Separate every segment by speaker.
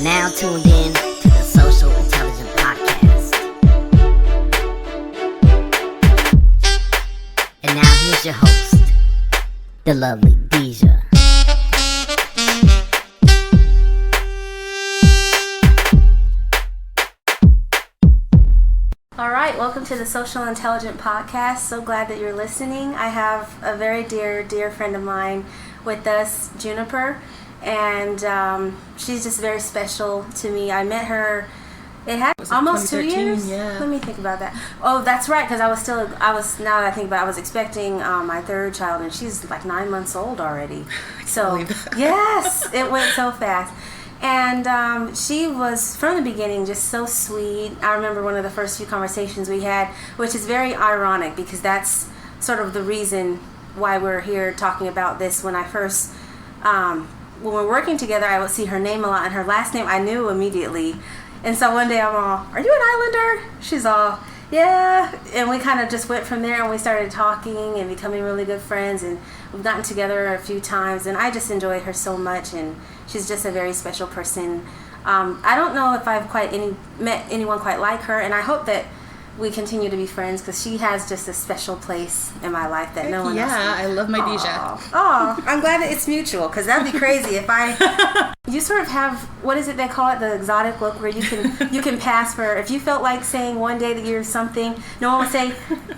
Speaker 1: now tuned in to the Social Intelligent Podcast. And now here's your host, the lovely Deja.
Speaker 2: All right, welcome to the Social Intelligent Podcast. So glad that you're listening. I have a very dear friend of mine with us, Juniper, and she's just very special to me. I met her, it had almost 2 years?
Speaker 3: Yeah.
Speaker 2: Let me think about that. Oh, that's right, because now that I think about it, I was expecting my third child, and she's like 9 months old already. So, yes, it went so fast. And she was, from the beginning, just so sweet. I remember one of the first few conversations we had, which is very ironic because that's sort of the reason why we're here talking about this. When I first, when we're working together, I would see her name a lot, and her last name I knew immediately. And so one day I'm all, "Are you an Islander?" She's all, "Yeah." And we kind of just went from there, and we started talking and becoming really good friends, and we've gotten together a few times, and I just enjoy her so much, and she's just a very special person. I don't know if I've met anyone quite like her, and I hope that we continue to be friends because she has just a special place in my life that no one else has.
Speaker 3: Yeah, I love my Deja.
Speaker 2: Oh, I'm glad that it's mutual because that'd be crazy if I... You sort of have, what is it they call it, the exotic look, where you can pass for, if you felt like saying one day that you're something, no one would say,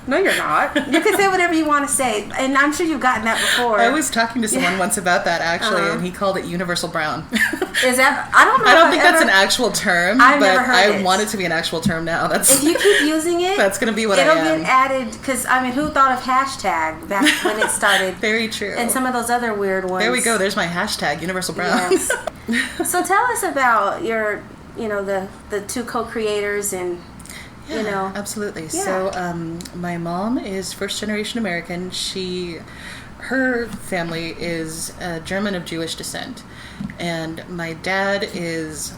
Speaker 2: "No, you're not." You can say whatever you want to say, and I'm sure you've gotten that before.
Speaker 3: I was talking to someone once about that, actually, and he called it universal brown.
Speaker 2: Is that, I don't know.
Speaker 3: I don't think that's an actual term,
Speaker 2: I've
Speaker 3: but
Speaker 2: never heard
Speaker 3: I
Speaker 2: it.
Speaker 3: want it to be an actual term now.
Speaker 2: If you keep using it,
Speaker 3: that's going to be what I
Speaker 2: it'll
Speaker 3: am.
Speaker 2: get added, because, I mean, who thought of hashtag back when it started?
Speaker 3: Very true.
Speaker 2: And some of those other weird ones.
Speaker 3: There we go. There's my hashtag, universal brown.
Speaker 2: Yes. So tell us about your, the two co-creators and,
Speaker 3: Yeah, absolutely.
Speaker 2: Yeah.
Speaker 3: So my mom is first generation American. Her family is German of Jewish descent, and my dad is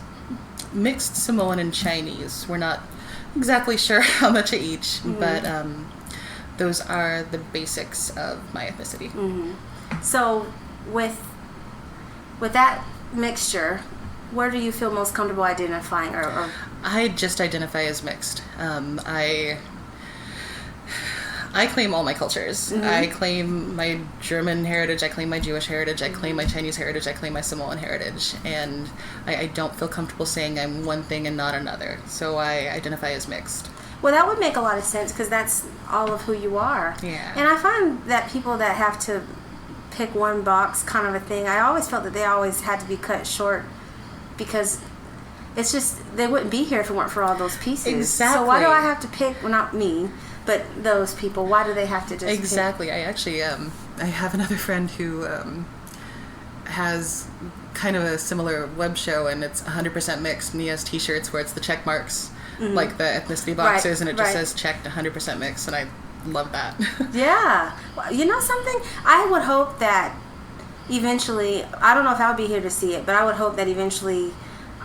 Speaker 3: mixed Samoan and Chinese. We're not exactly sure how much of each, but those are the basics of my ethnicity.
Speaker 2: Mm-hmm. So with that mixture, where do you feel most comfortable identifying? Or
Speaker 3: I just identify as mixed. I claim all my cultures.
Speaker 2: Mm-hmm.
Speaker 3: I claim my German heritage, I claim my Jewish heritage, I claim my Chinese heritage, I claim my Samoan heritage, and I don't feel comfortable saying I'm one thing and not another, so I identify as mixed.
Speaker 2: Well, that would make a lot of sense because that's all of who you are.
Speaker 3: Yeah.
Speaker 2: And I find that people that have to pick one box kind of a thing, I always felt that they always had to be cut short because it's just, they wouldn't be here if it weren't for all those pieces.
Speaker 3: Exactly.
Speaker 2: So why do I have to pick, well, not me, but those people, why do they have to just
Speaker 3: Exactly.
Speaker 2: pick?
Speaker 3: I actually, I have another friend who has kind of a similar web show, and it's 100% mixed, and he has t-shirts where it's the check marks, like the ethnicity boxes, and it just says checked 100% mixed, and I love that.
Speaker 2: Yeah. Well, you know something? I would hope that eventually, I don't know if I'll be here to see it, but I would hope that eventually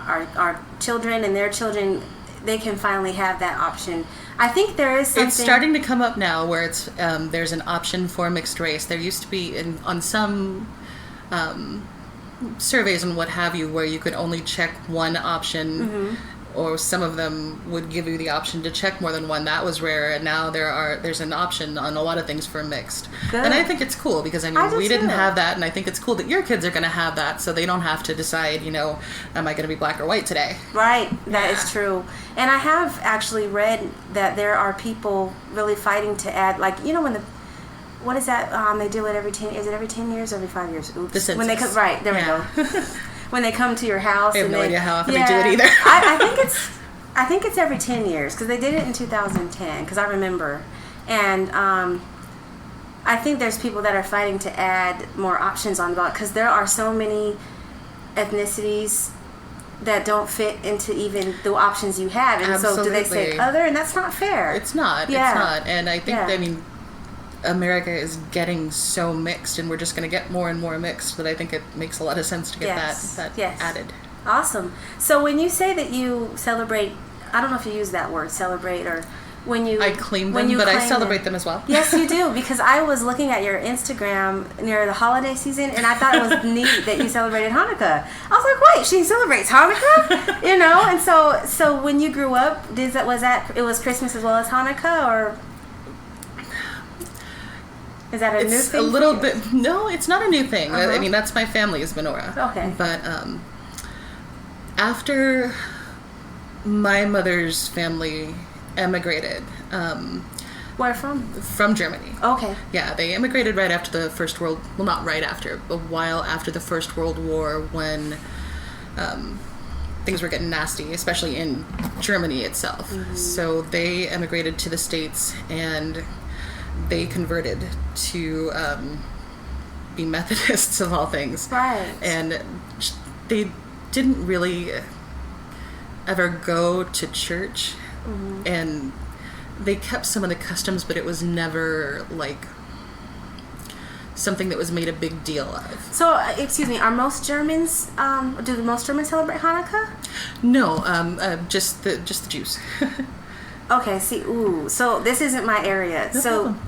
Speaker 2: our children and their children, they can finally have that option. I think there is something...
Speaker 3: It's starting to come up now where it's there's an option for mixed race. There used to be on some surveys and what have you where you could only check one option, or some of them would give you the option to check more than one. That was rare, and now there's an option on a lot of things for mixed.
Speaker 2: Good.
Speaker 3: And I think it's cool because we didn't have that, and I think it's cool that your kids are going to have that, so they don't have to decide, am I going to be black or white today?
Speaker 2: Right, that is true. And I have actually read that there are people really fighting to add, like, when what is that? They do it every 10. Is it every 10 years? Or every 5 years? Oops.
Speaker 3: The census.
Speaker 2: When they come, right there we go. When they come to your house,
Speaker 3: I have no idea how often
Speaker 2: they
Speaker 3: do it either.
Speaker 2: I think it's every 10 years because they did it in 2010 because I remember, and I think there's people that are fighting to add more options on the ballot because there are so many ethnicities that don't fit into even the options you have, and so do they say other, and that's not fair.
Speaker 3: It's not.
Speaker 2: Yeah.
Speaker 3: It's not, and I think America is getting so mixed, and we're just going to get more and more mixed, that I think it makes a lot of sense to get that added.
Speaker 2: Awesome. So when you say that you celebrate, I don't know if you use that word, celebrate, or
Speaker 3: I claim them, but I celebrate them as well.
Speaker 2: Yes, you do, because I was looking at your Instagram near the holiday season, and I thought it was neat that you celebrated Hanukkah. I was like, wait, she celebrates Hanukkah? And so when you grew up, it was Christmas as well as Hanukkah, or is that a new thing?
Speaker 3: It's a little bit. No, it's not a new thing. I mean, that's my family's menorah.
Speaker 2: Okay.
Speaker 3: But after my mother's family emigrated.
Speaker 2: Where from?
Speaker 3: From Germany.
Speaker 2: Okay.
Speaker 3: Yeah, they immigrated right after the First World... Well, not right after, but a while after the First World War, when things were getting nasty, especially in Germany itself. Mm-hmm. So they emigrated to the States, and they converted to be Methodists, of all things.
Speaker 2: Right.
Speaker 3: And they didn't really ever go to church. Mm-hmm. And they kept some of the customs, but it was never like something that was made a big deal of.
Speaker 2: So, excuse me, are most Germans, do most Germans celebrate Hanukkah?
Speaker 3: No, just the Jews.
Speaker 2: Okay, so this isn't my area.
Speaker 3: No
Speaker 2: so
Speaker 3: problem.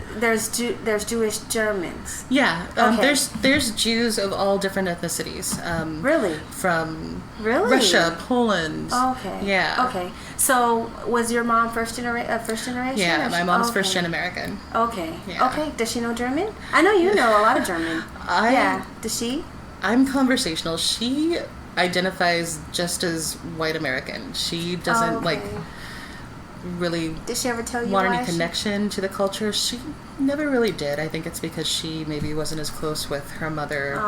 Speaker 2: there's Jewish Germans.
Speaker 3: Yeah,
Speaker 2: Okay.
Speaker 3: there's Jews of all different ethnicities.
Speaker 2: Really?
Speaker 3: From
Speaker 2: Really?
Speaker 3: Russia, Poland.
Speaker 2: Okay.
Speaker 3: Yeah.
Speaker 2: Okay. So was your mom first generation?
Speaker 3: Yeah, my mom's
Speaker 2: okay.
Speaker 3: first gen American.
Speaker 2: Okay.
Speaker 3: Yeah.
Speaker 2: Okay. Does she know German? I know you know a lot of German. Yeah. Does she?
Speaker 3: I'm conversational. She identifies just as white American. She doesn't
Speaker 2: Okay.
Speaker 3: like really
Speaker 2: Did she ever tell you
Speaker 3: want
Speaker 2: why
Speaker 3: any connection to the culture. She never really did. I think it's because she maybe wasn't as close with her mother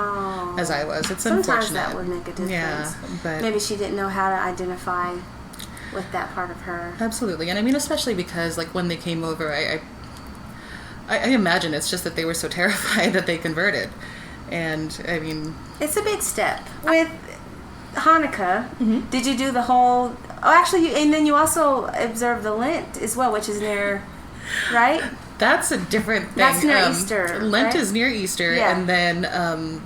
Speaker 3: as I was. It's
Speaker 2: Sometimes
Speaker 3: unfortunate.
Speaker 2: that would make a difference.
Speaker 3: Yeah, but
Speaker 2: maybe she didn't know how to identify with that part of her.
Speaker 3: Absolutely. And I mean, especially because like when they came over, I imagine it's just that they were so terrified that they converted. And I mean,
Speaker 2: it's a big step. With Hanukkah,
Speaker 3: Mm-hmm.
Speaker 2: did you do the whole... Oh, actually, and then you also observe the Lent as well, which is near, right?
Speaker 3: that's a different thing.
Speaker 2: That's near Easter,
Speaker 3: Lent
Speaker 2: right?
Speaker 3: is near Easter,
Speaker 2: Yeah.
Speaker 3: and then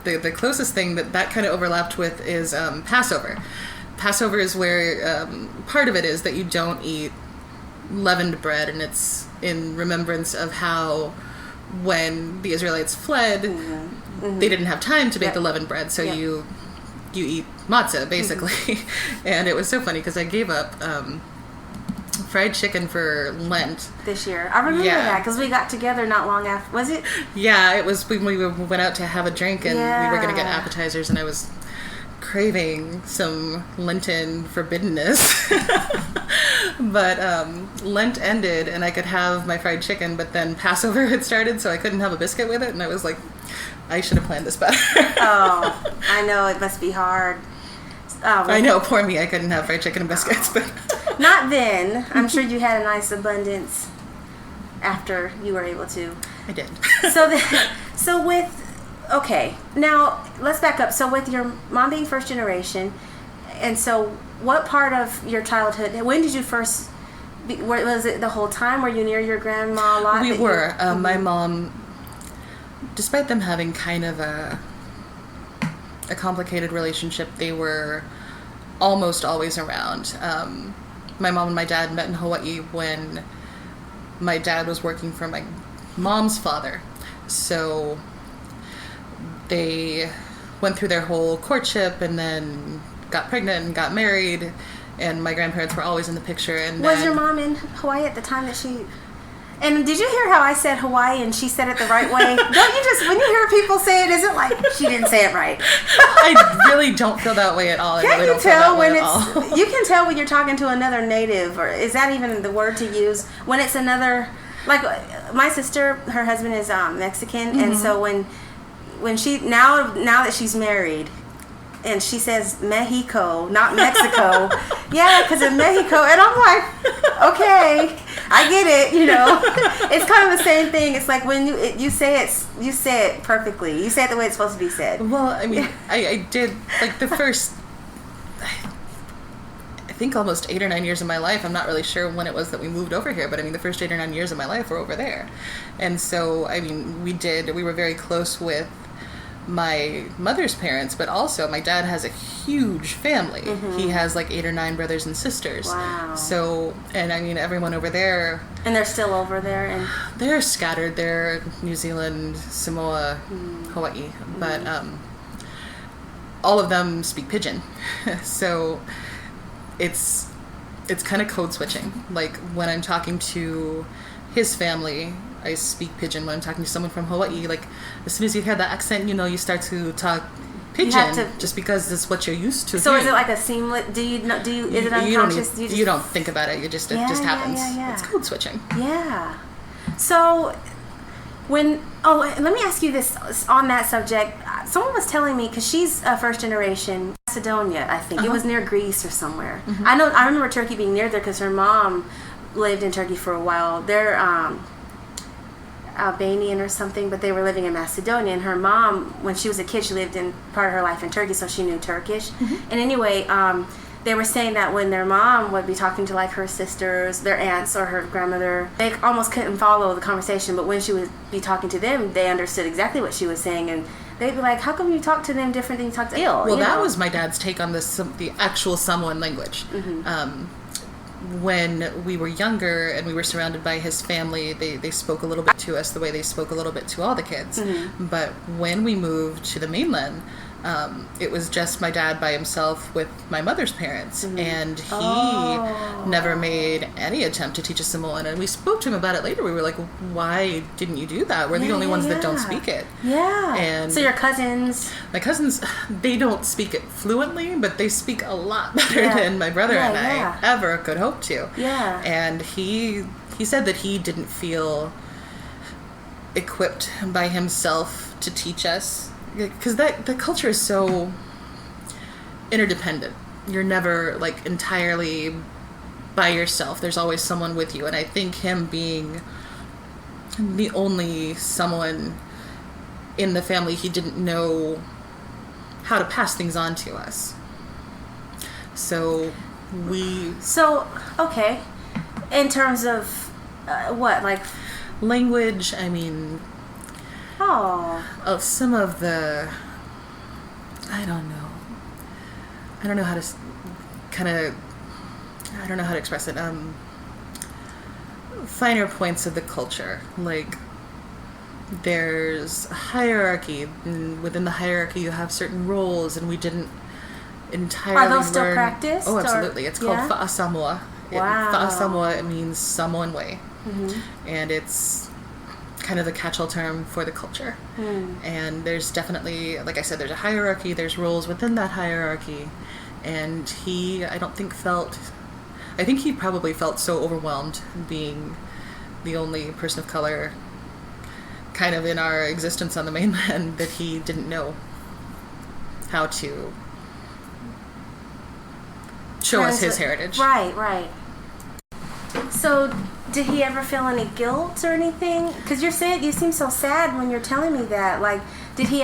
Speaker 3: the closest thing that kind of overlapped with is Passover. Passover is where part of it is that you don't eat leavened bread, and it's in remembrance of how when the Israelites fled, they didn't have time to make
Speaker 2: Yep.
Speaker 3: the leavened bread, so
Speaker 2: Yep.
Speaker 3: you eat matzah, basically. And it was so funny because I gave up fried chicken for Lent.
Speaker 2: This year. I remember
Speaker 3: Yeah.
Speaker 2: that because we got together not long after. Was it?
Speaker 3: Yeah, it was when we went out to have a drink, and we were going to get
Speaker 2: Yeah.
Speaker 3: appetizers, and I was craving some Lenten forbiddenness. But Lent ended, and I could have my fried chicken, but then Passover had started, so I couldn't have a biscuit with it, and I was like, I should have planned this better.
Speaker 2: Oh, I know. It must be hard.
Speaker 3: I know, poor me, I couldn't have fried chicken and biscuits, but...
Speaker 2: Not then. I'm sure you had a nice abundance after you were able to.
Speaker 3: I did.
Speaker 2: Okay, now let's back up. So with your mom being first generation, and so what part of your childhood, when did you first, was it the whole time? Were you near your grandma a lot?
Speaker 3: We were. My mom, despite them having kind of a complicated relationship, they were almost always around. My mom and my dad met in Hawaii when my dad was working for my mom's father. So they went through their whole courtship and then got pregnant and got married, and my grandparents were always in the picture. And
Speaker 2: was your mom in Hawaii at the time that she... And did you hear how I said Hawaii and she said it the right way? Don't you just, when you hear people say it, is it like she didn't say it right?
Speaker 3: I really don't feel that way at all.
Speaker 2: Can't you tell when it's... You can tell when you're talking to another native, or is that even the word to use? When it's another... Like, my sister, her husband is Mexican, and so when she... Now that she's married... And she says Mexico, not Mexico. Yeah, because in Mexico. And I'm like, okay, I get it, you know. It's kind of the same thing. It's like when you say it perfectly. You say it the way it's supposed to be said.
Speaker 3: Well, I mean, I did, like, the first, I think almost 8 or 9 years of my life. I'm not really sure when it was that we moved over here, but I mean, the first 8 or 9 years of my life were over there. And so, I mean, we were very close with my mother's parents, but also my dad has a huge family. He has like 8 or 9 brothers and sisters.
Speaker 2: Wow.
Speaker 3: So, and I mean, everyone over there.
Speaker 2: And they're still over there? And
Speaker 3: they're scattered. They're New Zealand, Samoa, Hawaii. But all of them speak Pidgin. So it's kind of code switching. Like when I'm talking to his family, I speak Pidgin. When I'm talking to someone from Hawaii, like as soon as you hear that accent, you know, you start to talk Pidgin just because it's what you're used to.
Speaker 2: So
Speaker 3: hearing.
Speaker 2: is it like a seamless? Is it unconscious?
Speaker 3: You don't think about it. It just happens.
Speaker 2: Yeah.
Speaker 3: It's code switching.
Speaker 2: Yeah. So let me ask you this on that subject. Someone was telling me, because she's a first generation Macedonia, I think. It was near Greece or somewhere. I remember Turkey being near there because her mom lived in Turkey for a while. They're Albanian or something, but they were living in Macedonia, and her mom, when she was a kid, she lived in part of her life in Turkey, so she knew Turkish. And anyway, they were saying that when their mom would be talking to like her sisters, their aunts, or her grandmother, they almost couldn't follow the conversation, but when she would be talking to them, they understood exactly what she was saying, and they'd be like, how come you talk to them different than you talk to Il?
Speaker 3: Well, that was my dad's take on the actual Samoan language. When we were younger and we were surrounded by his family, they spoke a little bit to us the way they spoke a little bit to all the kids. But when we moved to the mainland, it was just my dad by himself with my mother's parents, and he never made any attempt to teach us Samoan. And we spoke to him about it later. We were like, why didn't you do that? We're the only ones that don't speak it.
Speaker 2: Yeah.
Speaker 3: And
Speaker 2: so your cousins?
Speaker 3: My cousins, they don't speak it fluently, but they speak a lot better than my brother and I ever could hope to.
Speaker 2: Yeah.
Speaker 3: And he said that he didn't feel equipped by himself to teach us, because the culture is so interdependent. You're never like entirely by yourself. There's always someone with you, and I think him being the only Samoan in the family, he didn't know how to pass things on to us. So
Speaker 2: okay, in terms of what, like
Speaker 3: language, I mean, some of the, I don't know how to I don't know how to express it. Finer points of the culture, like there's a hierarchy, and within the hierarchy you have certain roles, and we didn't entirely
Speaker 2: Are those still
Speaker 3: learn.
Speaker 2: practiced?
Speaker 3: Oh, absolutely. It's called Fa'a Samoa.
Speaker 2: Wow.
Speaker 3: Fa'a Samoa, it means Samoan way, and it's kind of the catch-all term for the culture. And there's definitely, like I said, there's a hierarchy, there's roles within that hierarchy, and I think he probably felt so overwhelmed being the only person of color kind of in our existence on the mainland that he didn't know how to show us his heritage.
Speaker 2: Right. So, did he ever feel any guilt or anything? Because you seem so sad when you're telling me that. Like, did he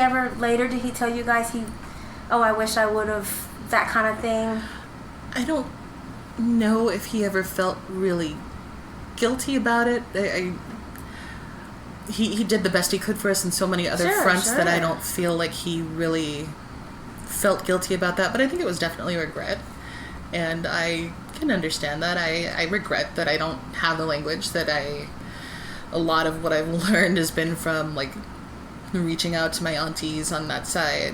Speaker 2: tell you guys I wish I would have, that kind of thing?
Speaker 3: I don't know if he ever felt really guilty about it. He did the best he could for us in so many other fronts that I don't feel like he really felt guilty about that. But I think it was definitely a regret. And I can understand that. I regret that I don't have the language, that a lot of what I've learned has been from like reaching out to my aunties on that side.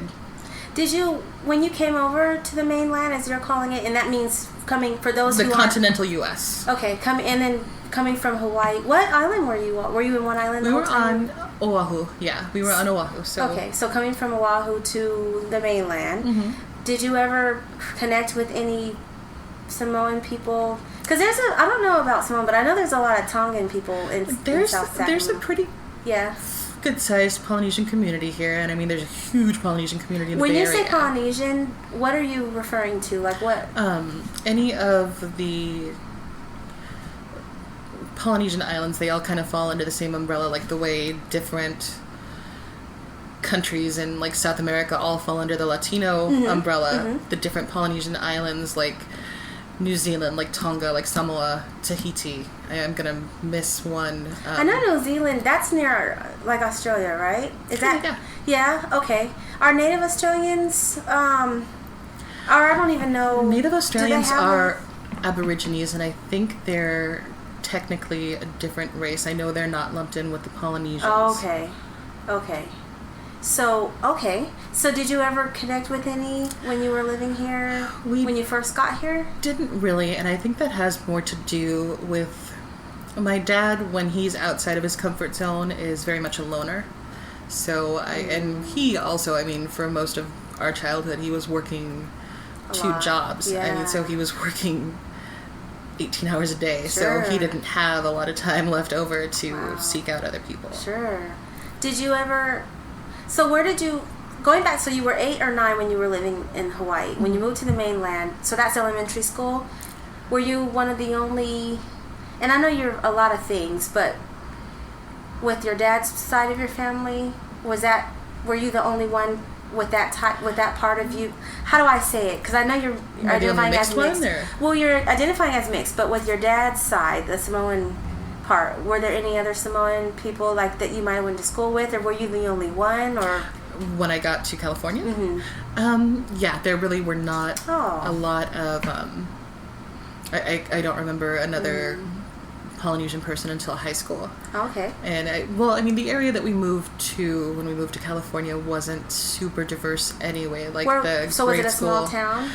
Speaker 2: Did you, when you came over to the mainland, as you're calling it, and that means coming, for those
Speaker 3: the
Speaker 2: who
Speaker 3: continental U.S.
Speaker 2: Okay, coming from Hawaii. What island were you on? Were you in one island the
Speaker 3: We
Speaker 2: whole
Speaker 3: were
Speaker 2: time?
Speaker 3: on Oahu. Yeah, we were on Oahu. So
Speaker 2: okay, so coming from Oahu to the mainland, did you ever connect with any Samoan people? Because I don't know about Samoan, but I know there's a lot of Tongan people in South Sacramento.
Speaker 3: There's a pretty good-sized Polynesian community here, and I mean, there's a huge Polynesian community in the Bay Area.
Speaker 2: When you say Polynesian, what are you referring to? Like what?
Speaker 3: Any of the Polynesian islands, they all kind of fall under the same umbrella, like the way different countries in like South America all fall under the Latino umbrella. The different Polynesian islands, like New Zealand, like Tonga, like Samoa, Tahiti. I am gonna miss one.
Speaker 2: I know New Zealand. That's near like Australia, right? Is that?
Speaker 3: Yeah.
Speaker 2: Yeah. Okay. Are Native Australians? Or I don't even know.
Speaker 3: Native Australians
Speaker 2: have
Speaker 3: are Aborigines, and I think they're technically a different race. I know they're not lumped in with the Polynesians.
Speaker 2: Oh, okay. Okay. So did you ever connect with any when you were living here, when you first got here?
Speaker 3: Didn't really, and I think that has more to do with my dad. When he's outside of his comfort zone, is very much a loner. So and he also, I mean, for most of our childhood, he was working two jobs.
Speaker 2: Yeah.
Speaker 3: I mean, so he was working 18 hours a day.
Speaker 2: Sure.
Speaker 3: So he didn't have a lot of time left over to seek out other people.
Speaker 2: Sure. Did you ever? So where did you? Going back, so you were 8 or 9 when you were living in Hawaii. When you moved to the mainland, so that's elementary school. Were you one of the only? And I know you're a lot of things, but with your dad's side of your family, were you the only one with that part of you? How do I say it? Because I know you're identifying as mixed. Well, you're identifying as mixed, but with your dad's side, the Samoan part, were there any other Samoan people like that you might have went to school with, or were you the only one? Or
Speaker 3: when I got to California, yeah, there really were not a lot of. I don't remember another Polynesian person until high school.
Speaker 2: Okay.
Speaker 3: And I mean, the area that we moved to when we moved to California wasn't super diverse anyway. Like
Speaker 2: so was it a small town?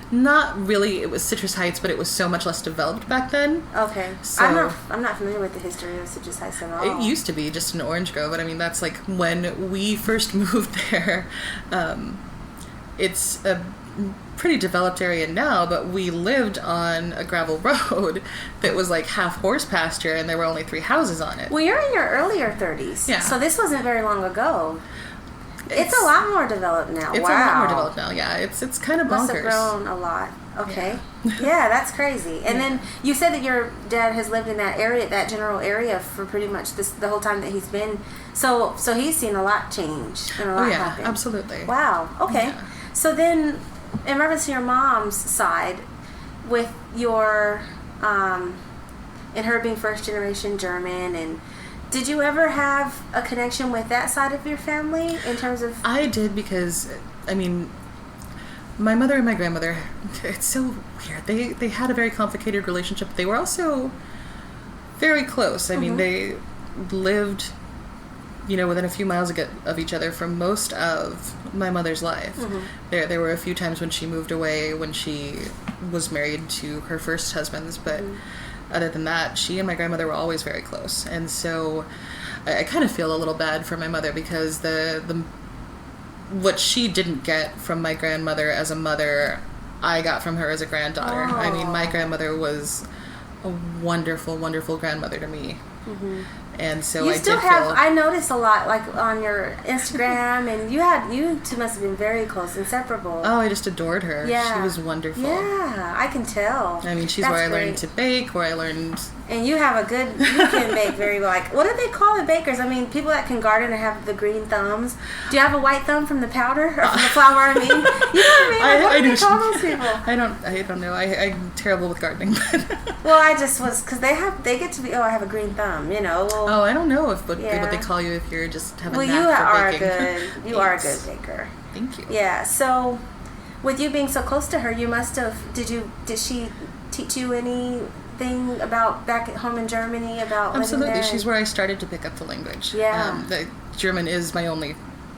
Speaker 3: Not really. It was Citrus Heights, but it was so much less developed back then.
Speaker 2: Okay.
Speaker 3: So,
Speaker 2: I'm not familiar with the history of Citrus Heights at all.
Speaker 3: It used to be just an orange grove, but I mean, that's like when we first moved there. It's a pretty developed area now, but we lived on a gravel road that was like half horse pasture, and there were only 3 houses on it.
Speaker 2: Well, you're in your earlier 30s.
Speaker 3: Yeah.
Speaker 2: So this wasn't very long ago. It's a lot more developed now.
Speaker 3: It's a lot more developed now, yeah. It's kind of bonkers.
Speaker 2: Must have grown a lot. Okay. Yeah, that's crazy. And then you said that your dad has lived in that area, that general area, for pretty much the whole time that he's been. So he's seen a lot change and a lot happen.
Speaker 3: Absolutely.
Speaker 2: Wow. Okay.
Speaker 3: Yeah.
Speaker 2: So then, in reference to your mom's side, with your, and her being first generation German, and did you ever have a connection with that side of your family in terms of?
Speaker 3: I did, because, I mean, my mother and my grandmother, it's so weird. They had a very complicated relationship. They were also very close. I mean, they lived, within a few miles of each other for most of my mother's life. There were a few times when she moved away when she was married to her first husbands, but other than that, she and my grandmother were always very close. And so I kind of feel a little bad for my mother, because the what she didn't get from my grandmother as a mother, I got from her as a granddaughter. I mean, my grandmother was a wonderful, wonderful grandmother to me. And so
Speaker 2: I noticed a lot, like on your Instagram, and you two must have been very close, inseparable.
Speaker 3: Oh, I just adored her.
Speaker 2: Yeah.
Speaker 3: She was wonderful.
Speaker 2: Yeah, I can tell.
Speaker 3: I mean, she's where I learned to bake, where I learned.
Speaker 2: And you can bake very well. Like, what do they call the bakers? I mean, people that can garden and have the green thumbs. Do you have a white thumb from the powder, or from the flour? I mean, you know what I mean? Like, what do they call those people?
Speaker 3: I don't know. I'm terrible with gardening.
Speaker 2: Well, I just was, because they get to be, I have a green thumb, Well,
Speaker 3: I don't know what they call you if you're just having a knack for baking.
Speaker 2: You are a good baker.
Speaker 3: Thank you.
Speaker 2: Yeah. So, with you being so close to her, you must have. Did she teach you anything about back at home in Germany about
Speaker 3: Absolutely.
Speaker 2: living there?
Speaker 3: She's where I started to pick up the language.
Speaker 2: Yeah.
Speaker 3: The German is my only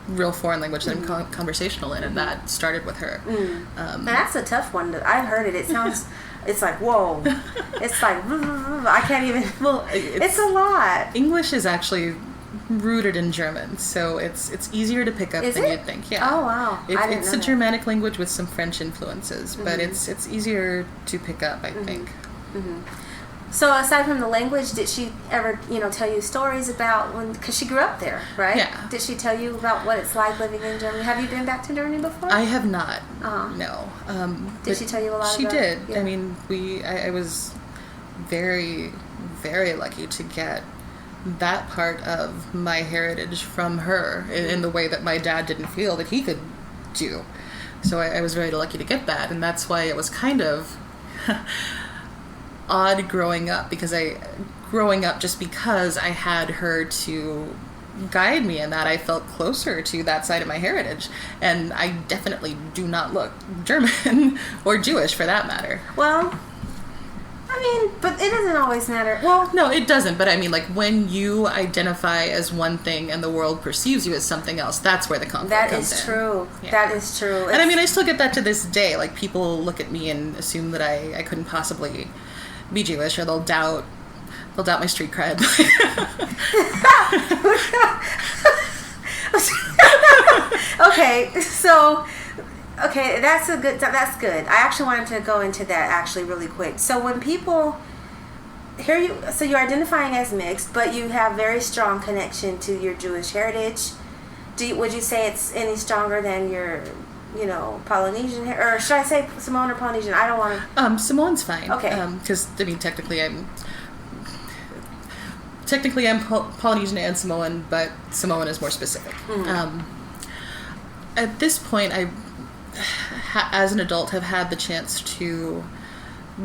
Speaker 3: real foreign language that I'm conversational in, and that started with her.
Speaker 2: Now, that's a tough one. I've heard it. It sounds. It's like, whoa. It's like, I can't even. Well, it's a lot.
Speaker 3: English is actually rooted in German, so it's easier to pick up than you'd think. Yeah.
Speaker 2: Oh, wow.
Speaker 3: It's a Germanic language with some French influences, but it's easier to pick up, I think.
Speaker 2: So aside from the language, did she ever, tell you stories about because she grew up there, right?
Speaker 3: Yeah.
Speaker 2: Did she tell you about what it's like living in Germany? Have you been back to Germany before?
Speaker 3: I have not. No.
Speaker 2: Did she tell you a lot?
Speaker 3: She did.
Speaker 2: Yeah.
Speaker 3: I mean, I was very, very lucky to get that part of my heritage from her in the way that my dad didn't feel that he could do. So I was very lucky to get that, and that's why it was kind of odd growing up, just because I had her to guide me in that, I felt closer to that side of my heritage, and I definitely do not look German or Jewish for that matter.
Speaker 2: Well, I mean, but it doesn't always matter. Well,
Speaker 3: no, it doesn't, but I mean, like, when you identify as one thing and the world perceives you as something else, that's where the conflict comes in.
Speaker 2: That is true.
Speaker 3: Yeah.
Speaker 2: That is true.
Speaker 3: And I mean, I still get that to this day. Like, people look at me and assume that I couldn't possibly be Jewish, or they'll doubt my street cred.
Speaker 2: Okay, that's good. I actually wanted to go into that actually really quick. So when people hear you, so you're identifying as mixed, but you have very strong connection to your Jewish heritage. Would you say it's any stronger than your, Polynesian, or should I say Samoan or Polynesian? I don't want to.
Speaker 3: Samoan's fine.
Speaker 2: Okay.
Speaker 3: Because I mean, technically I'm Polynesian and Samoan, but Samoan is more specific.
Speaker 2: Mm-hmm.
Speaker 3: At this point, I, as an adult, have had the chance to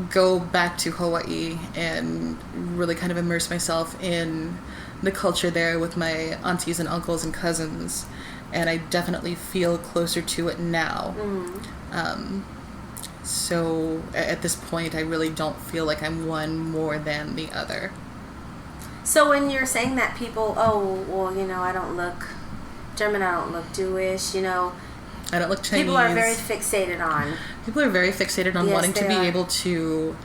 Speaker 3: go back to Hawaii and really kind of immerse myself in the culture there with my aunties and uncles and cousins, and I definitely feel closer to it now. So at this point, I really don't feel like I'm one more than the other.
Speaker 2: So when you're saying that, people, I don't look German, I don't look Jewish,
Speaker 3: I don't look Chinese.
Speaker 2: People are very fixated on.
Speaker 3: People are very fixated on wanting to be able to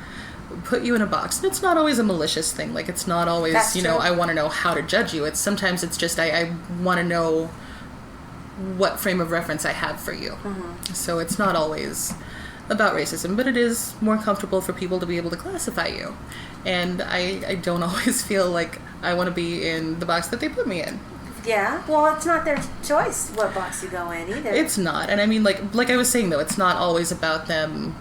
Speaker 3: put you in a box. And it's not always a malicious thing. Like, it's not always, I want to know how to judge you. Sometimes it's just I want to know what frame of reference I have for you. Mm-hmm. So it's not always about racism, but it is more comfortable for people to be able to classify you. And I don't always feel like I want to be in the box that they put me in.
Speaker 2: Yeah, well, it's not their choice what box you go in either.
Speaker 3: It's not. And I mean, like I was saying, though, it's not always about them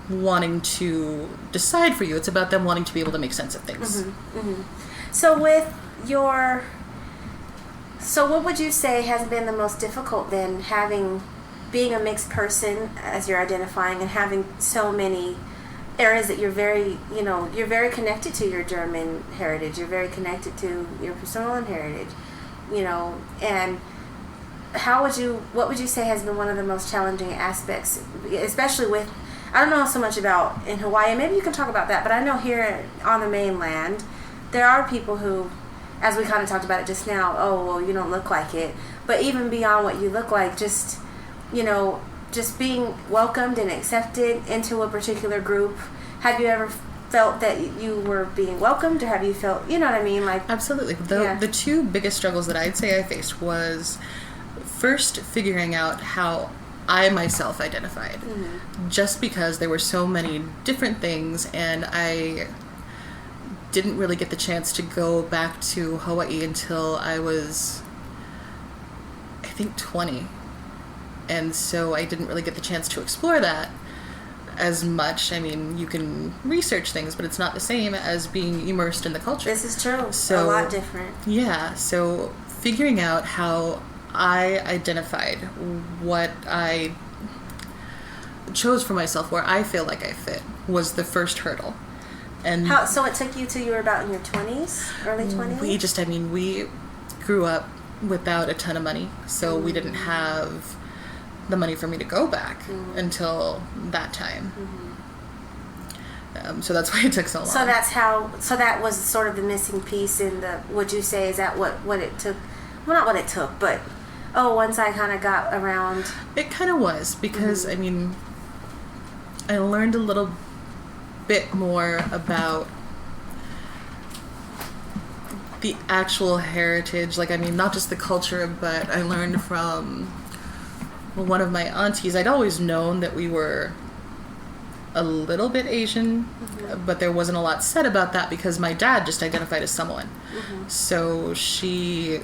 Speaker 3: wanting to decide for you. It's about them wanting to be able to make sense of things.
Speaker 2: Mm-hmm. Mm-hmm. So what would you say has been the most difficult then, being a mixed person as you're identifying and having so many areas that you're very connected to your German heritage, you're very connected to your Samoan heritage, and what would you say has been one of the most challenging aspects, especially with, I don't know so much about in Hawaii, maybe you can talk about that, but I know here on the mainland, there are people who, as we kind of talked about it just now, you don't look like it, but even beyond what you look like, just being welcomed and accepted into a particular group. Have you ever felt that you were being welcomed, or have you felt, you know what I mean? Like,
Speaker 3: absolutely. The two biggest struggles that I'd say I faced was first figuring out how I myself identified. Mm-hmm. Just because there were so many different things, and I didn't really get the chance to go back to Hawaii until I was, I think, 20. And so I didn't really get the chance to explore that as much. I mean, you can research things, but it's not the same as being immersed in the culture.
Speaker 2: This is true.
Speaker 3: So,
Speaker 2: a lot different.
Speaker 3: Yeah. So figuring out how I identified, what I chose for myself, where I feel like I fit, was the first hurdle. And
Speaker 2: so it took you till you were about in your 20s, early 20s?
Speaker 3: We grew up without a ton of money, so we didn't have the money for me to go back until that time. So that's why it took so long.
Speaker 2: So that was sort of the missing piece in would you say, is that what it took? Well, not what it took, but once I kind of got around.
Speaker 3: It kind of was, because I mean, I learned a little bit more about the actual heritage, not just the culture, but I learned from one of my aunties. I'd always known that we were a little bit Asian, but there wasn't a lot said about that because my dad just identified as Samoan. So she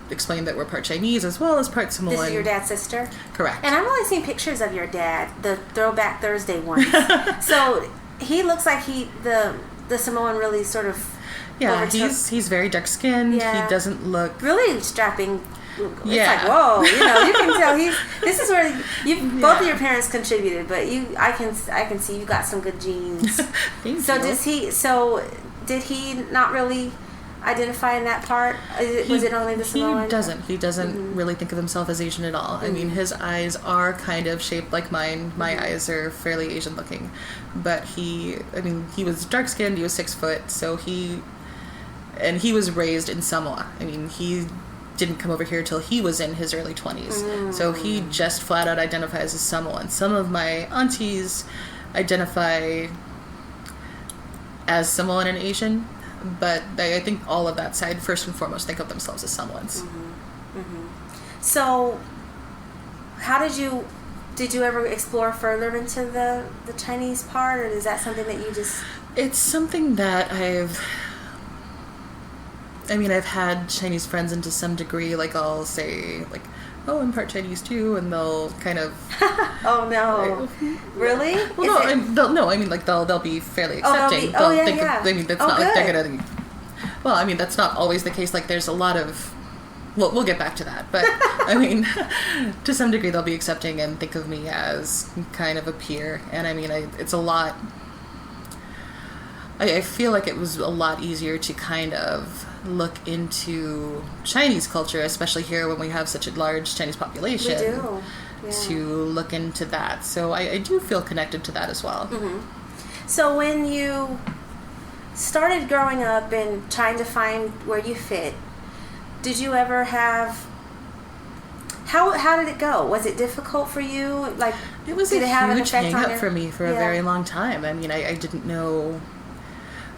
Speaker 3: explained that we're part Chinese as well as part Samoan.
Speaker 2: This is your dad's sister?
Speaker 3: Correct.
Speaker 2: And I've only seen pictures of your dad, the Throwback Thursday ones. So he looks like the Samoan really sort of
Speaker 3: he's very dark skinned. Yeah. He doesn't look
Speaker 2: really strapping It's
Speaker 3: Yeah.
Speaker 2: like, whoa, you can tell this is where both of your parents contributed, but I can see you got some good genes.
Speaker 3: Thank
Speaker 2: So
Speaker 3: you.
Speaker 2: did he not really identify in that part? Was it only the Samoan?
Speaker 3: He doesn't really think of himself as Asian at all. I mean, his eyes are kind of shaped like mine. My eyes are fairly Asian looking, but he was dark skinned. He was 6 foot, so he was raised in Samoa. I mean, he didn't come over here till he was in his early 20s. So he just flat out identifies as Samoan. Some of my aunties identify as Samoan and Asian, but I think all of that side, first and foremost, think of themselves as Samoans.
Speaker 2: So, how did you ever explore further into the Chinese part, or is that something that you just...
Speaker 3: It's something that I've had Chinese friends, and to some degree, like, I'll say, like, oh, I'm part Chinese too, and they'll kind of...
Speaker 2: Oh, no. Really?
Speaker 3: Well, they'll be fairly accepting. That's not like they're gonna... Well, I mean, that's not always the case. Like, there's a lot of... Well, we'll get back to that, but, I mean, to some degree, they'll be accepting and think of me as kind of a peer, and I mean, it's a lot... I feel like it was a lot easier to kind of look into Chinese culture, especially here when we have such a large Chinese population.
Speaker 2: We do. Yeah.
Speaker 3: To look into that. So I do feel connected to that as well.
Speaker 2: So when you started growing up and trying to find where you fit, did you ever have... How did it go? Was it difficult for you? Like,
Speaker 3: it was
Speaker 2: did
Speaker 3: a
Speaker 2: it have an
Speaker 3: huge
Speaker 2: effect
Speaker 3: hang
Speaker 2: on
Speaker 3: up for me for a very long time. I mean, I didn't know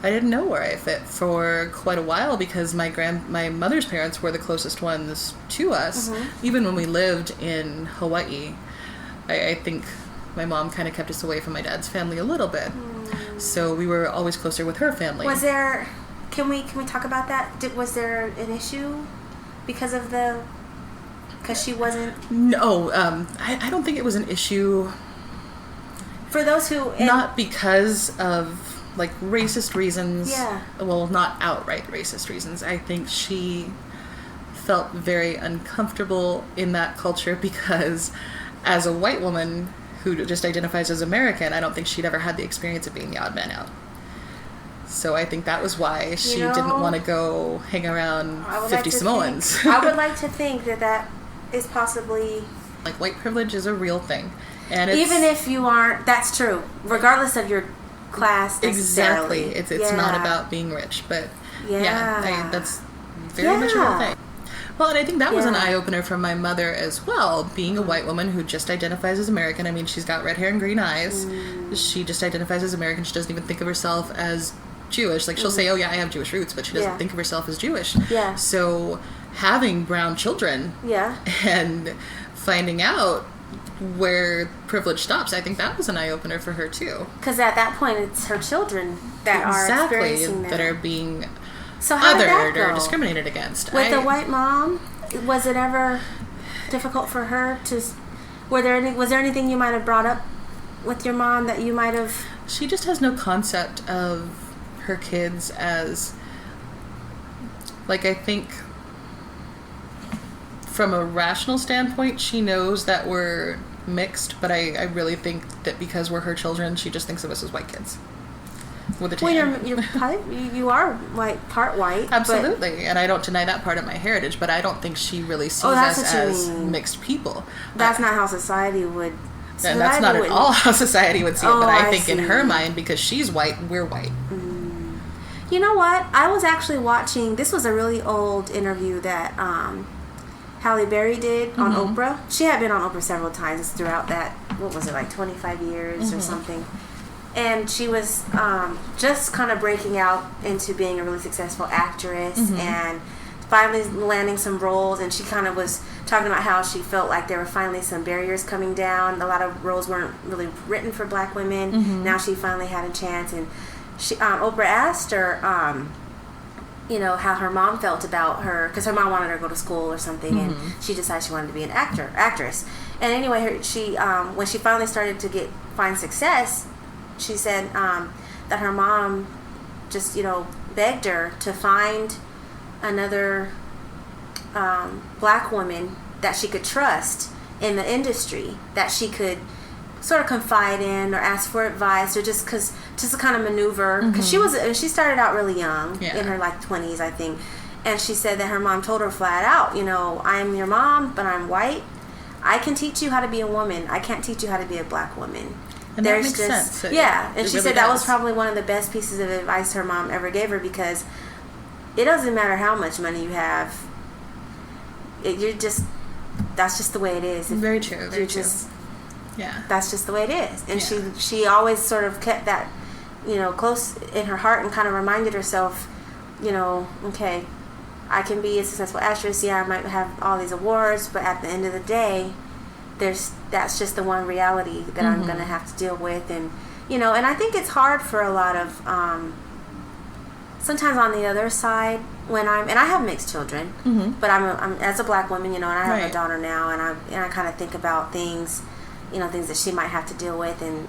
Speaker 3: where I fit for quite a while, because my mother's parents were the closest ones to us. Even when we lived in Hawaii, I think my mom kind of kept us away from my dad's family a little bit. So we were always closer with her family.
Speaker 2: Was there... Can we talk about that? Was there an issue because she wasn't...
Speaker 3: No, I don't think it was an issue.
Speaker 2: For those who...
Speaker 3: Not because of, like, racist reasons.
Speaker 2: Yeah.
Speaker 3: Well, not outright racist reasons. I think she felt very uncomfortable in that culture because, as a white woman who just identifies as American, I don't think she'd ever had the experience of being the odd man out. So I think that was why she didn't want to go hang around 50 Samoans.
Speaker 2: I would like to think that is possibly...
Speaker 3: Like, white privilege is a real thing. And
Speaker 2: even if you aren't... That's true. Regardless of your class necessarily.
Speaker 3: Exactly. It's not about being rich, but that's very much a real thing. Well, and I think that was an eye-opener for my mother as well, being a white woman who just identifies as American. I mean, she's got red hair and green eyes. She just identifies as American. She doesn't even think of herself as Jewish. Like, she'll say, oh yeah, I have Jewish roots, but she doesn't think of herself as Jewish.
Speaker 2: Yeah.
Speaker 3: So having brown children and finding out where privilege stops, I think that was an eye-opener for her too.
Speaker 2: Because at that point, it's her children that are experiencing
Speaker 3: that are being
Speaker 2: othered
Speaker 3: or discriminated against.
Speaker 2: With a white mom, was it ever difficult for her to... Was there anything you might have brought up with your mom that you might have...
Speaker 3: She just has no concept of her kids as... Like, I think... From a rational standpoint, she knows that we're mixed, but I really think that because we're her children, she just thinks of us as white kids. With a tan.
Speaker 2: Well, you are part white.
Speaker 3: Absolutely, and I don't deny that part of my heritage, but I don't think she really sees us as mixed people.
Speaker 2: That's not how society would...
Speaker 3: And that's not at all how society would see it, but I think in her mind, because she's white, we're white.
Speaker 2: You know what? I was actually watching... This was a really old interview that... Halle Berry did on Oprah. She had been on Oprah several times throughout that, what was it, like 25 years or something. And she was just kind of breaking out into being a really successful actress and finally landing some roles. And she kind of was talking about how she felt like there were finally some barriers coming down. A lot of roles weren't really written for black women. Now she finally had a chance. And she, Oprah asked her... how her mom felt about her, because her mom wanted her to go to school or something, and she decided she wanted to be an actress. And anyway, she when she finally started to find success, she said that her mom just begged her to find another black woman that she could trust in the industry, that she could sort of confide in or ask for advice, or just to kind of maneuver, because she started out really young, in her like 20s, I think, and she said that her mom told her flat out, I am your mom, but I'm white. I can teach you how to be a woman. I can't teach you how to be a black woman.
Speaker 3: And that makes sense.
Speaker 2: And she said that was probably one of the best pieces of advice her mom ever gave her, because it doesn't matter how much money you have. That's just the way it is.
Speaker 3: Very true. Very true.
Speaker 2: That's just the way it is. And she always sort of kept that, close in her heart, and kind of reminded herself, okay, I can be a successful actress. Yeah, I might have all these awards, but at the end of the day, that's just the one reality that I'm going to have to deal with. And, and I think it's hard for a lot of, sometimes on the other side, and I have mixed children, but I'm as a black woman, and I have a daughter now, and I kind of think about things, things that she might have to deal with, and,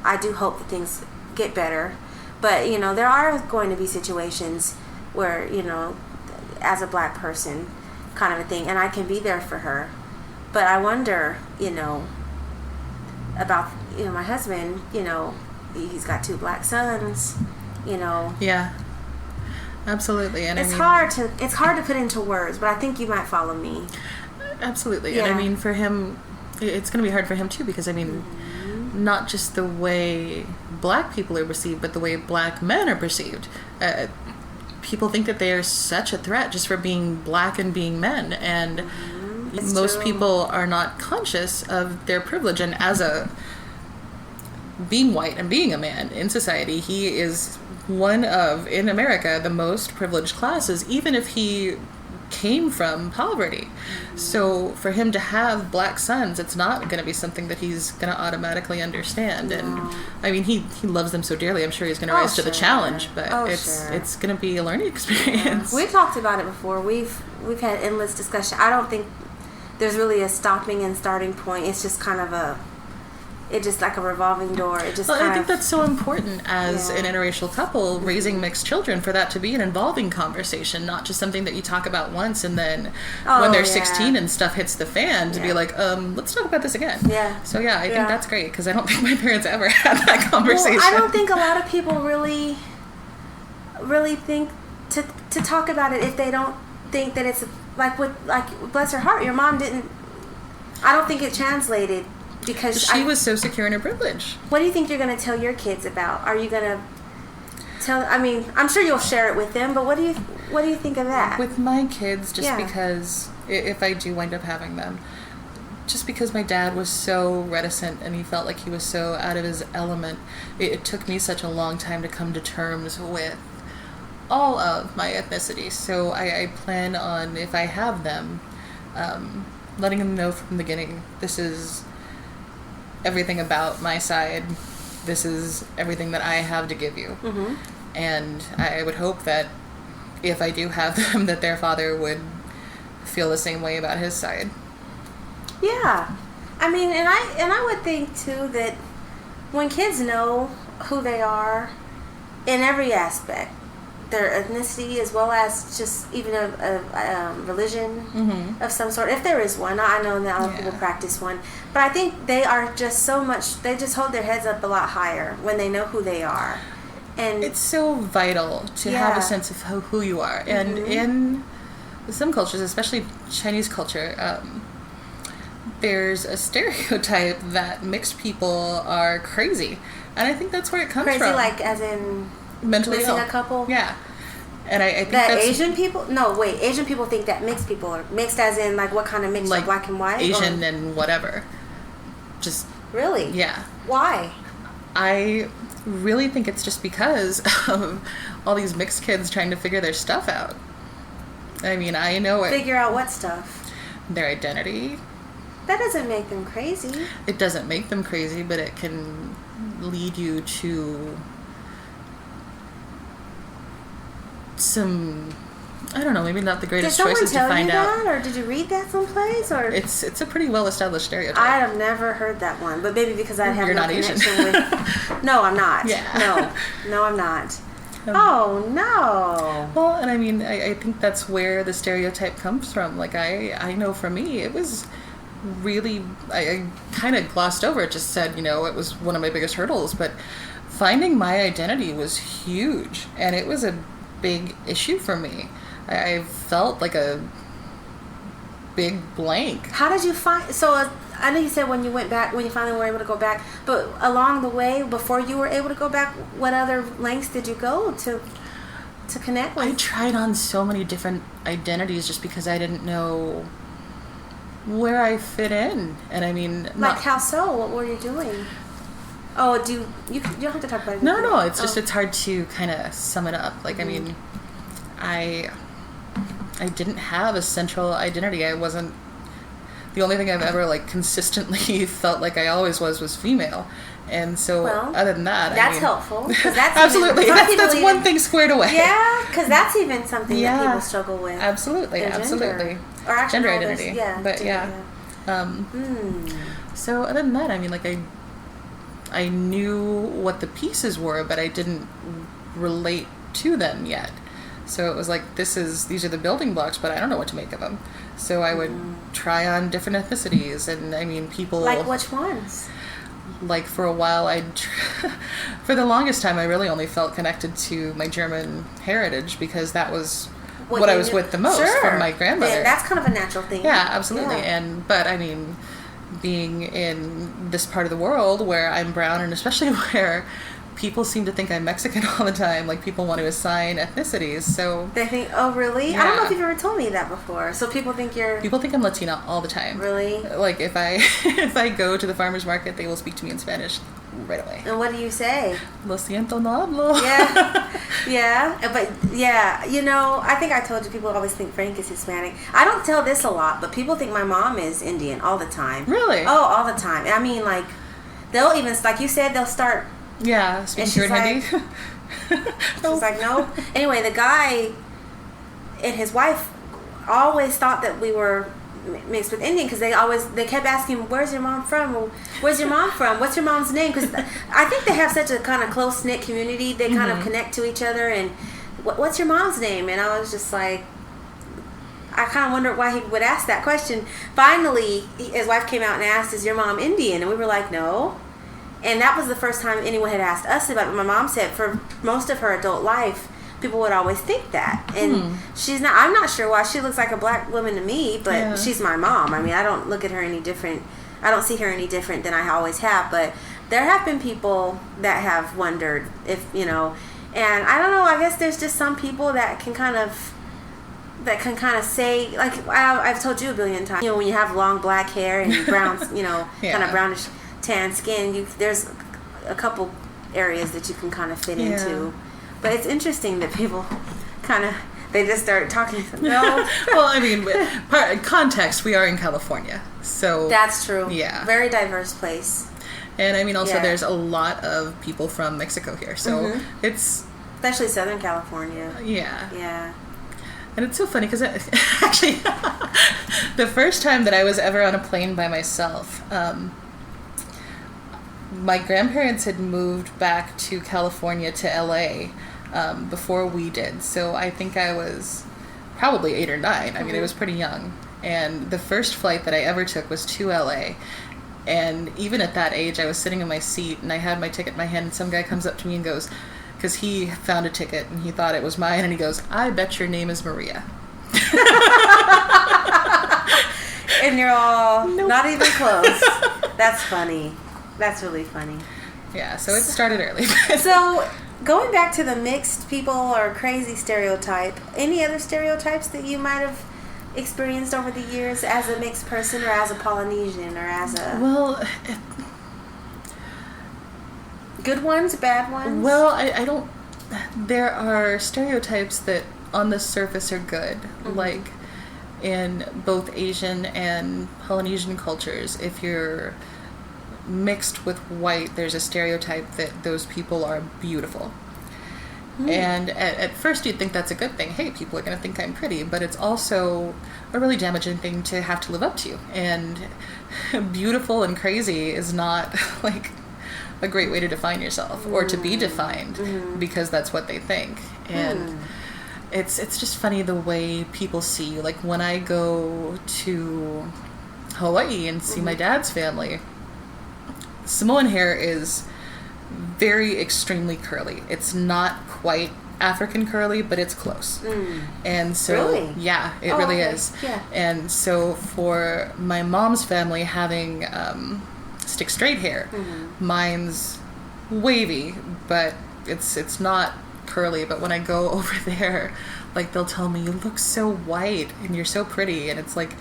Speaker 2: I do hope that things get better, but, there are going to be situations where, as a black person, kind of a thing, and I can be there for her, but I wonder, about, my husband, he's got 2 black sons,
Speaker 3: Yeah. Absolutely. And
Speaker 2: it's hard to put into words, but I think you might follow me.
Speaker 3: Absolutely. Yeah. And for him, it's going to be hard for him too, because not just the way black people are perceived, but the way black men are perceived. People think that they are such a threat just for being black and being men, and most people are not conscious of their privilege. And as being white and being a man in society, he is one of, in America, the most privileged classes, even if he came from poverty. So for him to have black sons, it's not going to be something that he's going to automatically understand. No. And he loves them so dearly. I'm sure he's going to rise to the challenge, but it's going to be a learning experience.
Speaker 2: Yeah. We've talked about it before. We've had endless discussion. I don't think there's really a stopping and starting point. It's just kind of it's just like a revolving door. I
Speaker 3: think that's so important as an interracial couple raising mixed children, for that to be an involving conversation, not just something that you talk about once and then when they're 16 and stuff hits the fan to be like, let's talk about this again. Yeah. So I think that's great, because I don't think my parents ever had that conversation.
Speaker 2: Well, I don't think a lot of people really think to talk about it if they don't think that it's like bless her heart, your mom didn't. I don't think it translated. Because
Speaker 3: she was so secure in her privilege.
Speaker 2: What do you think you're going to tell your kids about? Are you going to tell? I mean, I'm sure you'll share it with them, but what do you think of that?
Speaker 3: With my kids, just because if I do wind up having them, just because my dad was so reticent and he felt like he was so out of his element, it took me such a long time to come to terms with all of my ethnicity. So I plan on, if I have them, letting them know from the beginning, this is everything about my side. This is everything that I have to give you. And I would hope that if I do have them, that their father would feel the same way about his side. Yeah.
Speaker 2: I mean, and I would think too that when kids know who they are in every aspect, their ethnicity as well as just even a religion of some sort, if there is one. I know that a lot of people practice one, but I think they are just so much, they just hold their heads up a lot higher when they know who they are. And
Speaker 3: it's so vital to have a sense of who you are. And in some cultures, especially Chinese culture, there's a stereotype that mixed people are crazy, and I think that's where it comes from.
Speaker 2: Crazy, like as in
Speaker 3: mentally
Speaker 2: missing
Speaker 3: ill.
Speaker 2: a couple?
Speaker 3: Yeah. And I think
Speaker 2: that
Speaker 3: that's...
Speaker 2: Asian people? No, wait. Asian people think that mixed people are mixed as in, like, what kind of mix? Like black and white?
Speaker 3: Asian and whatever. Just...
Speaker 2: Really?
Speaker 3: Yeah.
Speaker 2: Why?
Speaker 3: I really think it's just because of all these mixed kids trying to figure their stuff out. I mean, I know it...
Speaker 2: Figure out what stuff?
Speaker 3: Their identity.
Speaker 2: That doesn't make them crazy.
Speaker 3: It doesn't make them crazy, but it can lead you to... some, I don't know, maybe not the greatest choices to find out.
Speaker 2: Did someone tell you that, or did you read that someplace, or?
Speaker 3: It's a pretty well established stereotype.
Speaker 2: I have never heard that one, but maybe because I have no connection with. No, I'm not. Yeah. No, I'm not. Oh, no.
Speaker 3: Well, and I mean, I think that's where the stereotype comes from. Like, I know for me, it was really, I kind of glossed over it, just said, it was one of my biggest hurdles, but finding my identity was huge, and it was a big issue for me. I felt like a big blank.
Speaker 2: How did you find, so I know you said when you went back, when you finally were able to go back, but along the way, before you were able to go back, what other lengths did you go to connect with?
Speaker 3: I tried on so many different identities just because I didn't know where I fit in. And I mean...
Speaker 2: Like how so? What were you doing? Oh, you don't have to talk about it.
Speaker 3: No, it's just, it's hard to kind of sum it up. Like, I mean, I didn't have a central identity. I wasn't... The only thing I've ever, like, consistently felt like I always was female. And so, other than that,
Speaker 2: that's helpful. 'Cause that's
Speaker 3: absolutely. That's one thing squared away.
Speaker 2: Yeah, because that's even something that people struggle with.
Speaker 3: Absolutely.
Speaker 2: Or actually,
Speaker 3: gender identity. But so other than that, I mean, like, I knew what the pieces were, but I didn't relate to them yet. So it was like, these are the building blocks, but I don't know what to make of them. So I would try on different ethnicities, and I mean, people...
Speaker 2: Like which ones?
Speaker 3: Like, for a while, for the longest time, I really only felt connected to my German heritage, because that was what I was with the most from my grandmother.
Speaker 2: Yeah, that's kind of a natural thing.
Speaker 3: Yeah, absolutely. Yeah. But I mean, being in this part of the world where I'm brown, and especially where people seem to think I'm Mexican all the time, like, people want to assign ethnicities, so...
Speaker 2: They think, oh, really? Yeah. I don't know if you've ever told me that before. So people think
Speaker 3: I'm Latina all the time.
Speaker 2: Really?
Speaker 3: Like, if I go to the farmer's market, they will speak to me in Spanish right away.
Speaker 2: And what do you say?
Speaker 3: Lo siento, no hablo.
Speaker 2: Yeah. Yeah. But, yeah, I think I told you, people always think Frank is Hispanic. I don't tell this a lot, but people think my mom is Indian all the time.
Speaker 3: Really?
Speaker 2: Oh, all the time. I mean, like, they'll even, like you said, they'll start...
Speaker 3: Yeah, speaking to her in Hindi.
Speaker 2: She's like, no. Anyway, the guy and his wife always thought that we were mixed with Indian, because they kept asking, where's your mom from? Where's your mom from? What's your mom's name? Because I think they have such a kind of close-knit community. They kind of connect to each other. And what's your mom's name? And I was just like, I kind of wondered why he would ask that question. Finally, his wife came out and asked, is your mom Indian? And we were like, no. And that was the first time anyone had asked us about it. My mom said for most of her adult life, people would always think that. And she's not, I'm not sure why. She looks like a black woman to me, but she's my mom. I mean, I don't look at her any different. I don't see her any different than I always have. But there have been people that have wondered if, and I don't know, I guess there's just some people that can kind of say, like, I've told you a billion times, when you have long black hair and brown, kind of brownish tan skin, there's a couple areas that you can kind of fit into. But it's interesting that people they just start talking. No.
Speaker 3: Well, I mean, context, we are in California, so
Speaker 2: that's true.
Speaker 3: Yeah,
Speaker 2: very diverse place.
Speaker 3: And I mean, also there's a lot of people from Mexico here, so it's
Speaker 2: especially Southern California.
Speaker 3: Yeah. And it's so funny because actually, the first time that I was ever on a plane by myself, my grandparents had moved back to California to LA before we did. So I think I was probably 8 or 9. I mean, I was pretty young. And the first flight that I ever took was to LA. And even at that age, I was sitting in my seat and I had my ticket in my hand, and some guy comes up to me and goes, because he found a ticket and he thought it was mine, and he goes, I bet your name is Maria.
Speaker 2: And you're all, not even close. That's funny. That's really funny.
Speaker 3: Yeah, so it started early.
Speaker 2: So, going back to the mixed people or crazy stereotype, any other stereotypes that you might have experienced over the years as a mixed person, or as a Polynesian, or as a...
Speaker 3: Well...
Speaker 2: Good ones, bad ones?
Speaker 3: Well, I don't... There are stereotypes that on the surface are good, like in both Asian and Polynesian cultures. If you're mixed with white, there's a stereotype that those people are beautiful. And at first you'd think that's a good thing. Hey, people are going to think I'm pretty, but it's also a really damaging thing to have to live up to. And beautiful and crazy is not like a great way to define yourself or to be defined because that's what they think. And it's just funny the way people see you. Like when I go to Hawaii and see my dad's family, Samoan hair is very extremely curly. It's not quite African curly, but it's close. And so
Speaker 2: Really?
Speaker 3: yeah, it really
Speaker 2: okay.
Speaker 3: is.
Speaker 2: Yeah.
Speaker 3: And so for my mom's family having stick straight hair, mine's wavy, but it's not curly. But when I go over there, like they'll tell me, you look so white and you're so pretty, and it's like,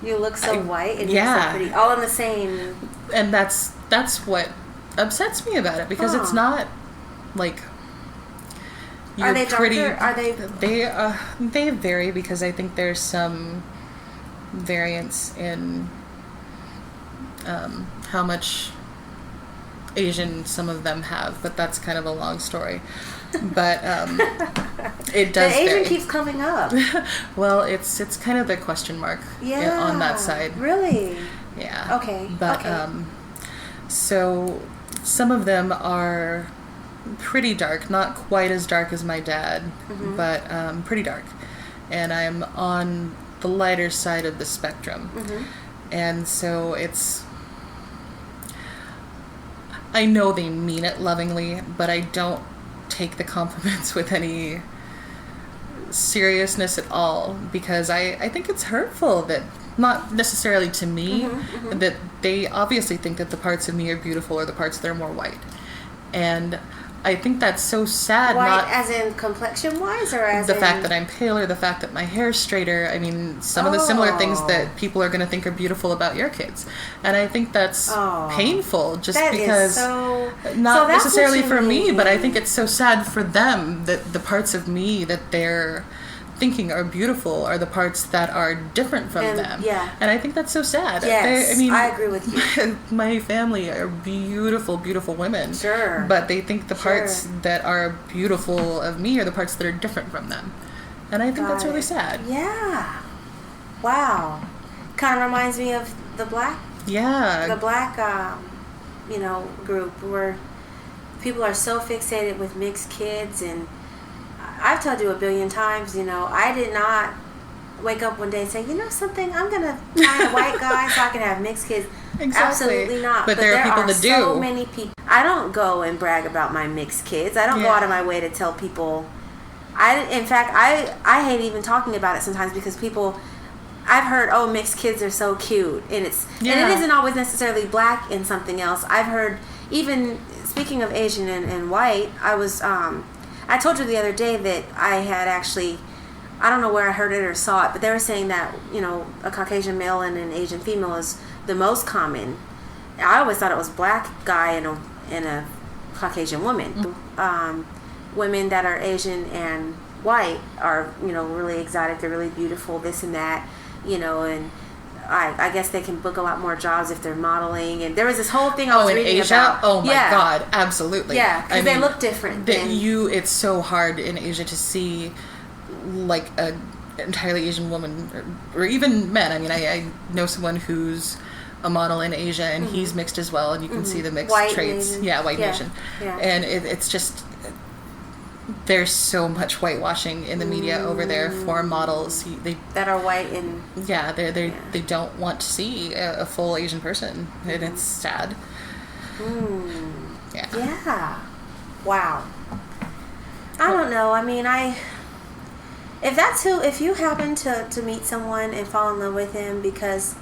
Speaker 2: You look so white and
Speaker 3: yeah.
Speaker 2: you're so pretty. All in the same.
Speaker 3: and that's what upsets me about it, because it's not like you're
Speaker 2: Are they
Speaker 3: pretty.
Speaker 2: darker? Are they?
Speaker 3: They vary, because I think there's some variance in how much Asian some of them have, but that's kind of a long story. But it does
Speaker 2: The Asian
Speaker 3: vary.
Speaker 2: keeps coming up.
Speaker 3: Well, it's kind of the question mark on that side.
Speaker 2: Really?
Speaker 3: Yeah.
Speaker 2: Okay.
Speaker 3: But
Speaker 2: okay.
Speaker 3: so some of them are pretty dark, not quite as dark as my dad, but pretty dark. And I'm on the lighter side of the spectrum. And so I know they mean it lovingly, but I don't take the compliments with any seriousness at all, because I think it's hurtful that, not necessarily to me, that they obviously think that the parts of me are beautiful or the parts that are more white. And I think that's so sad.
Speaker 2: White
Speaker 3: not
Speaker 2: as in complexion-wise, or as
Speaker 3: the
Speaker 2: in...
Speaker 3: fact that I'm paler, the fact that my hair's straighter. I mean, some of the similar things that people are going to think are beautiful about your kids. And I think that's painful, just
Speaker 2: that
Speaker 3: because, not
Speaker 2: that's
Speaker 3: necessarily
Speaker 2: what you
Speaker 3: for me,
Speaker 2: mean.
Speaker 3: but I think it's so sad for them that the parts of me that they're thinking are beautiful are the parts that are different from them.
Speaker 2: Yeah.
Speaker 3: And I think that's so sad.
Speaker 2: Yes,
Speaker 3: I mean,
Speaker 2: I agree with you.
Speaker 3: my family are beautiful, beautiful women.
Speaker 2: Sure.
Speaker 3: But they think the parts that are beautiful of me are the parts that are different from them. And I think that's really sad.
Speaker 2: Yeah. Wow. Kind of reminds me of the black group, where people are so fixated with mixed kids. And I've told you a billion times, I did not wake up one day and say, something, I'm going to find a white guy so I can have mixed kids.
Speaker 3: Exactly.
Speaker 2: Absolutely not.
Speaker 3: But there are people that do.
Speaker 2: So many people. I don't go and brag about my mixed kids. I don't go out of my way to tell people. In fact, I hate even talking about it sometimes, because people, I've heard, mixed kids are so cute, and and it isn't always necessarily black and something else. I've heard, even speaking of Asian and white, I told you the other day that I had actually, I don't know where I heard it or saw it, but they were saying that, a Caucasian male and an Asian female is the most common. I always thought it was black guy and a Caucasian woman. Women that are Asian and white are, really exotic, they're really beautiful, this and that, and I guess they can book a lot more jobs if they're modeling. And there was this whole thing I was reading
Speaker 3: Asia?
Speaker 2: about.
Speaker 3: Oh my God, absolutely.
Speaker 2: Yeah, because they look different.
Speaker 3: It's so hard in Asia to see like a entirely Asian woman, or even men. I mean, I know someone who's a model in Asia, and he's mixed as well, and you can see the mixed traits.
Speaker 2: Asian.
Speaker 3: Yeah, white Asian.
Speaker 2: Yeah.
Speaker 3: And it's just, there's so much whitewashing in the media over there for models.
Speaker 2: That are white and...
Speaker 3: Yeah, they don't want to see a full Asian person, and it's sad. Yeah.
Speaker 2: Yeah. Wow. I don't know. I mean, if you happen to meet someone and fall in love with him because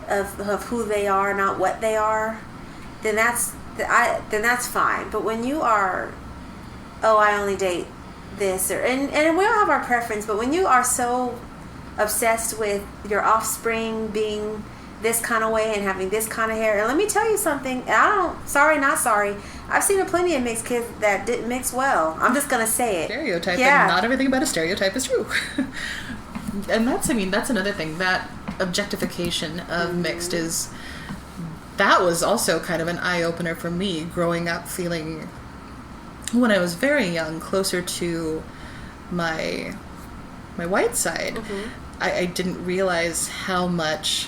Speaker 2: of who they are, not what they are, then that's fine. But when you are, I only date this, and we all have our preference, but when you are so obsessed with your offspring being this kind of way and having this kind of hair, and let me tell you something, not sorry, I've seen plenty of mixed kids that didn't mix well. I'm just gonna say it.
Speaker 3: Stereotype, and not everything about a stereotype is true. And that's another thing, that objectification of mixed that was also kind of an eye-opener for me, growing up feeling, when I was very young, closer to my white side. I didn't realize how much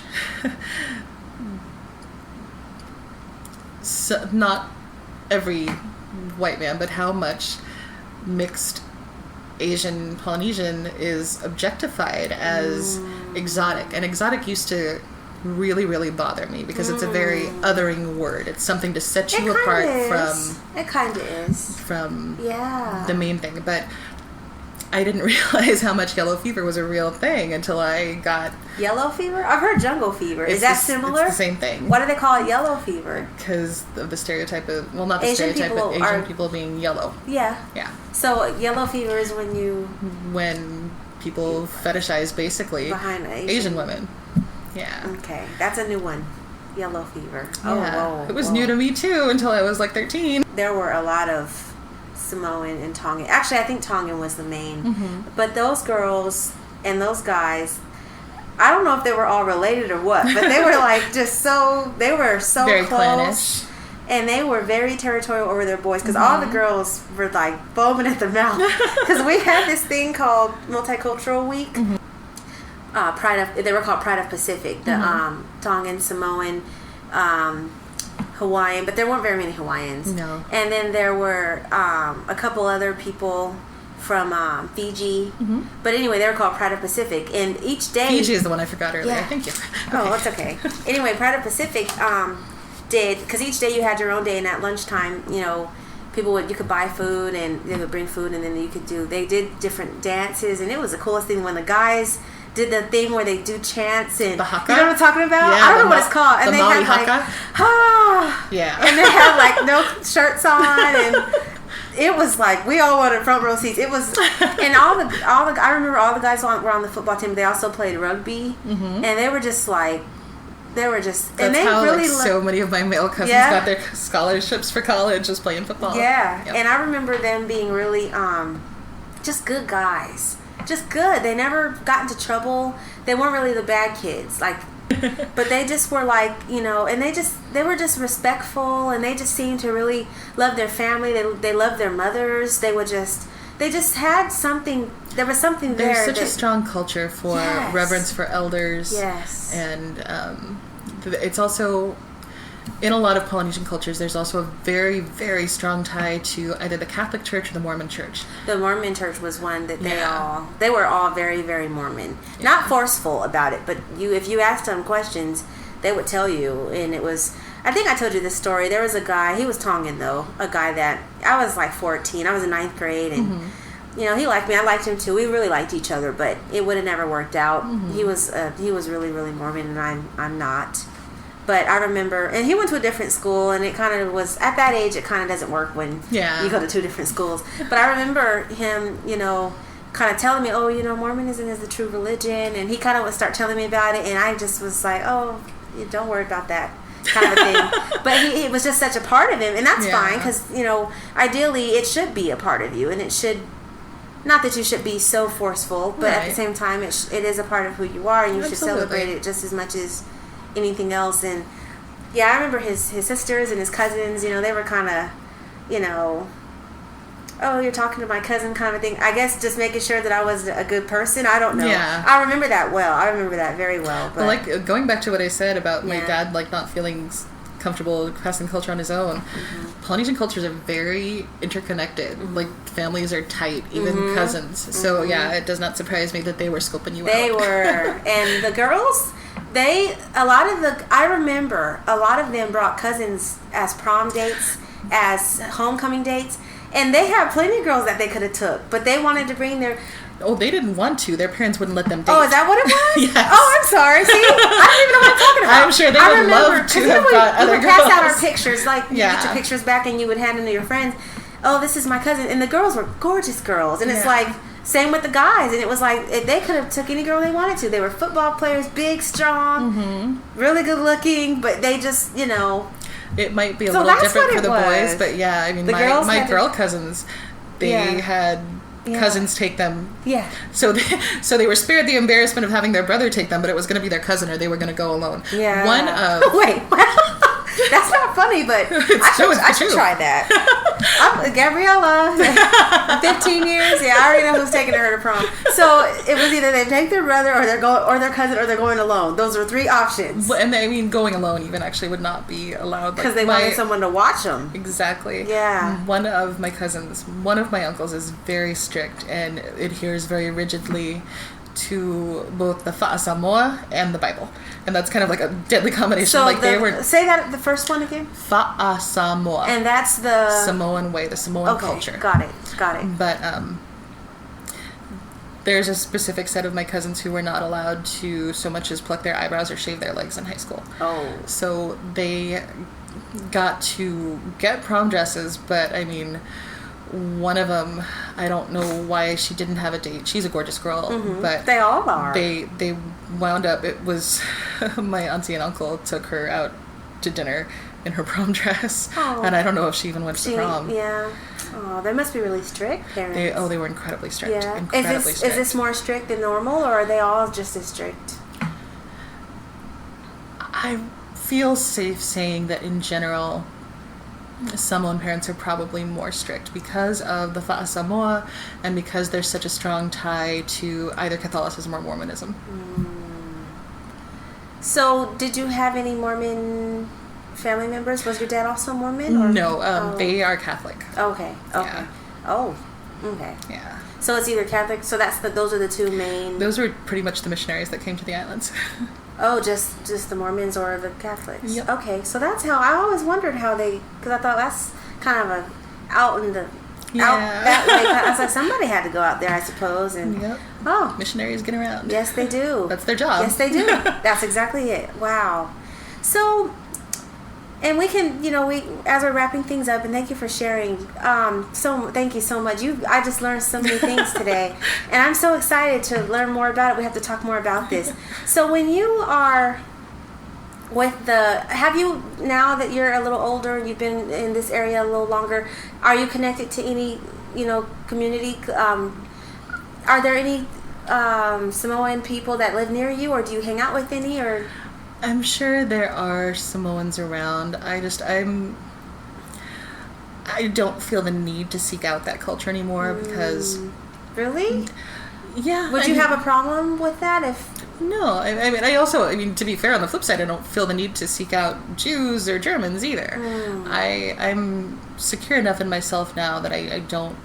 Speaker 3: not every white man, but how much mixed Asian Polynesian is objectified as exotic. And exotic used to really, really bother me because it's a very othering word. It's something to set you apart from the main thing. But I didn't realize how much yellow fever was a real thing until I got...
Speaker 2: Yellow fever? I've heard jungle fever. Is that similar?
Speaker 3: It's the same thing.
Speaker 2: Why do they call it yellow fever?
Speaker 3: Because of the stereotype of... Well, not the stereotype, but Asian people being yellow.
Speaker 2: Yeah.
Speaker 3: Yeah.
Speaker 2: So yellow fever is when you...
Speaker 3: When people fetishize, basically,
Speaker 2: behind
Speaker 3: Asian women. Yeah.
Speaker 2: Okay. That's a new one. Yellow fever.
Speaker 3: Yeah.
Speaker 2: Oh, whoa.
Speaker 3: It was new to me, too, until I was like 13.
Speaker 2: There were a lot of Samoan and Tongan. Actually, I think Tongan was the main. But those girls and those guys, I don't know if they were all related or what, but they were like just so, they were so
Speaker 3: very
Speaker 2: close.
Speaker 3: clannish.
Speaker 2: And they were very territorial over their boys because all the girls were like foaming at the mouth. Because we had this thing called Multicultural Week. They were called Pride of Pacific. The Tongan, Samoan, Hawaiian, but there weren't very many Hawaiians.
Speaker 3: No.
Speaker 2: And then there were a couple other people from Fiji. But anyway, they were called Pride of Pacific. And each day...
Speaker 3: Fiji is the one I forgot earlier.
Speaker 2: Yeah.
Speaker 3: Thank you.
Speaker 2: Oh, it's okay. Anyway, Pride of Pacific did... Because each day you had your own day, and at lunchtime, you know, you could buy food, and they would bring food, and then you could do... They did different dances, and it was the coolest thing when the guys... did the thing where they do chants and
Speaker 3: the haka?
Speaker 2: You know what I'm talking about?
Speaker 3: Yeah,
Speaker 2: I don't know what it's called. And
Speaker 3: the
Speaker 2: they
Speaker 3: Maori
Speaker 2: had
Speaker 3: haka? Yeah.
Speaker 2: And they had like no shirts on, and it was like we all wanted front row seats. It was, and all the I remember all the guys were on the football team. They also played rugby, and they were just like.
Speaker 3: That's
Speaker 2: and they
Speaker 3: how
Speaker 2: really
Speaker 3: so many of my male cousins got their scholarships for college, just playing football.
Speaker 2: Yeah,
Speaker 3: yep.
Speaker 2: And I remember them being really just good guys. Just good. They never got into trouble. They weren't really the bad kids, like, but they just were like, you know, and they were just respectful, and they just seemed to really love their family. They loved their mothers. They just had something. There was something there.
Speaker 3: There's such a strong culture for reverence for elders.
Speaker 2: Yes.
Speaker 3: And it's also, in a lot of Polynesian cultures, there's also a very, very strong tie to either the Catholic Church or the Mormon Church.
Speaker 2: The Mormon Church was one that they were all very, very Mormon. Yeah. Not forceful about it, but if you asked them questions, they would tell you. And it was, I think I told you this story. There was a guy, he was Tongan though, a guy that, I was like 14, I was in 9th grade, and you know, he liked me, I liked him too. We really liked each other, but it would have never worked out. He was really, really Mormon, and I'm not. But I remember, and he went to a different school, and it kind of was, at that age, it kind of doesn't work when you go to 2 different schools. But I remember him, you know, kind of telling me, oh, you know, Mormonism is the true religion, and he kind of would start telling me about it, and I just was like, oh, don't worry about that kind of thing. But it was just such a part of him, and that's fine, because, you know, ideally, it should be a part of you, and it should, not that you should be so forceful, but at the same time, it is a part of who you are, and you should celebrate it just as much as anything else. And I remember his sisters and his cousins, you know, they were kind of, you know, oh, you're talking to my cousin kind of thing. I guess just making sure that I was a good person. I don't know. Yeah. I remember that well. I remember that very well. But
Speaker 3: like, going back to what I said about my dad, like, not feeling comfortable passing culture on his own, Polynesian cultures are very interconnected. Like, families are tight, even cousins. So, it does not surprise me that they were scoping you out.
Speaker 2: They were. And the girls... I remember a lot of them brought cousins as prom dates, as homecoming dates, and they had plenty of girls that they could have took, but they wanted to bring their...
Speaker 3: Oh, they didn't want to. Their parents wouldn't let them date.
Speaker 2: Oh, is that what it was?
Speaker 3: Yes.
Speaker 2: Oh, I'm sorry. See? I don't even know what I'm talking about.
Speaker 3: I'm sure they would love to have brought other girls. We would pass out our pictures, like, you get your pictures back and you would hand them to your friends. Oh, this is my cousin. And the girls were gorgeous girls. And it's like... Same with the guys, and it was like they could have took any girl they wanted to. They were football players, big, strong, really good looking, but they just, you know. It might be a little different for the boys, but I mean, my girl cousins, they had cousins take them. Yeah. So they were spared the embarrassment of having their brother take them, but it was going to be their cousin, or they were going to go alone.
Speaker 2: Yeah.
Speaker 3: Wait.
Speaker 2: That's not funny, but I should try that. Gabriella, 15 years. Yeah, I already know who's taking her to prom. So it was either they take their brother or their cousin, or they're going alone. Those are 3 options.
Speaker 3: Well, and I mean, going alone even actually would not be allowed
Speaker 2: Because they wanted someone to watch them.
Speaker 3: Exactly.
Speaker 2: Yeah.
Speaker 3: One of my uncles is very strict and adheres very rigidly to both the Fa'a Samoa and the Bible, and that's kind of like a deadly combination.
Speaker 2: So
Speaker 3: like they were.
Speaker 2: Say that the first one again.
Speaker 3: Fa'a Samoa.
Speaker 2: And that's the
Speaker 3: Samoan way, the Samoan culture.
Speaker 2: Got it.
Speaker 3: But there's a specific set of my cousins who were not allowed to so much as pluck their eyebrows or shave their legs in high school.
Speaker 2: Oh.
Speaker 3: So they got to get prom dresses, but I mean, one of them, I don't know why she didn't have a date. She's a gorgeous girl, but
Speaker 2: they all are.
Speaker 3: They wound up. It was my auntie and uncle took her out to dinner in her prom dress, and I don't know if she even went to the prom.
Speaker 2: Yeah. Oh, they must be really strict parents.
Speaker 3: They were incredibly strict.
Speaker 2: Yeah.
Speaker 3: Incredibly strict.
Speaker 2: Is this more strict than normal, or are they all just as strict?
Speaker 3: I feel safe saying that in general, Samoan parents are probably more strict because of the Fa'a Samoa and because there's such a strong tie to either Catholicism or Mormonism.
Speaker 2: So, did you have any Mormon family members? Was your dad also Mormon? Or?
Speaker 3: No, they are Catholic.
Speaker 2: Okay.
Speaker 3: Yeah.
Speaker 2: Oh, okay.
Speaker 3: Yeah.
Speaker 2: So it's either Catholic. So those are the 2 main.
Speaker 3: Those were pretty much the missionaries that came to the islands.
Speaker 2: Oh, just the Mormons or the Catholics.
Speaker 3: Yep.
Speaker 2: Okay, so that's how I always wondered how they, because I thought that's kind of out in the out that way. I was like, somebody had to go out there, I suppose, and oh,
Speaker 3: missionaries get around.
Speaker 2: Yes, they do.
Speaker 3: That's their job.
Speaker 2: Yes, they do. That's exactly it. Wow. So, and we can, we as we're wrapping things up, and thank you for sharing. Thank you so much. I just learned so many things today, and I'm so excited to learn more about it. We have to talk more about this. So when you are have you, now that you're a little older, you've been in this area a little longer, are you connected to any, community? Are there any Samoan people that live near you, or do you hang out with any, or?
Speaker 3: I'm sure there are Samoans around. I don't feel the need to seek out that culture anymore because...
Speaker 2: Really?
Speaker 3: Yeah.
Speaker 2: Would you have a problem with that if...
Speaker 3: No. I mean, to be fair, on the flip side, I don't feel the need to seek out Jews or Germans either. I'm secure enough in myself now that I don't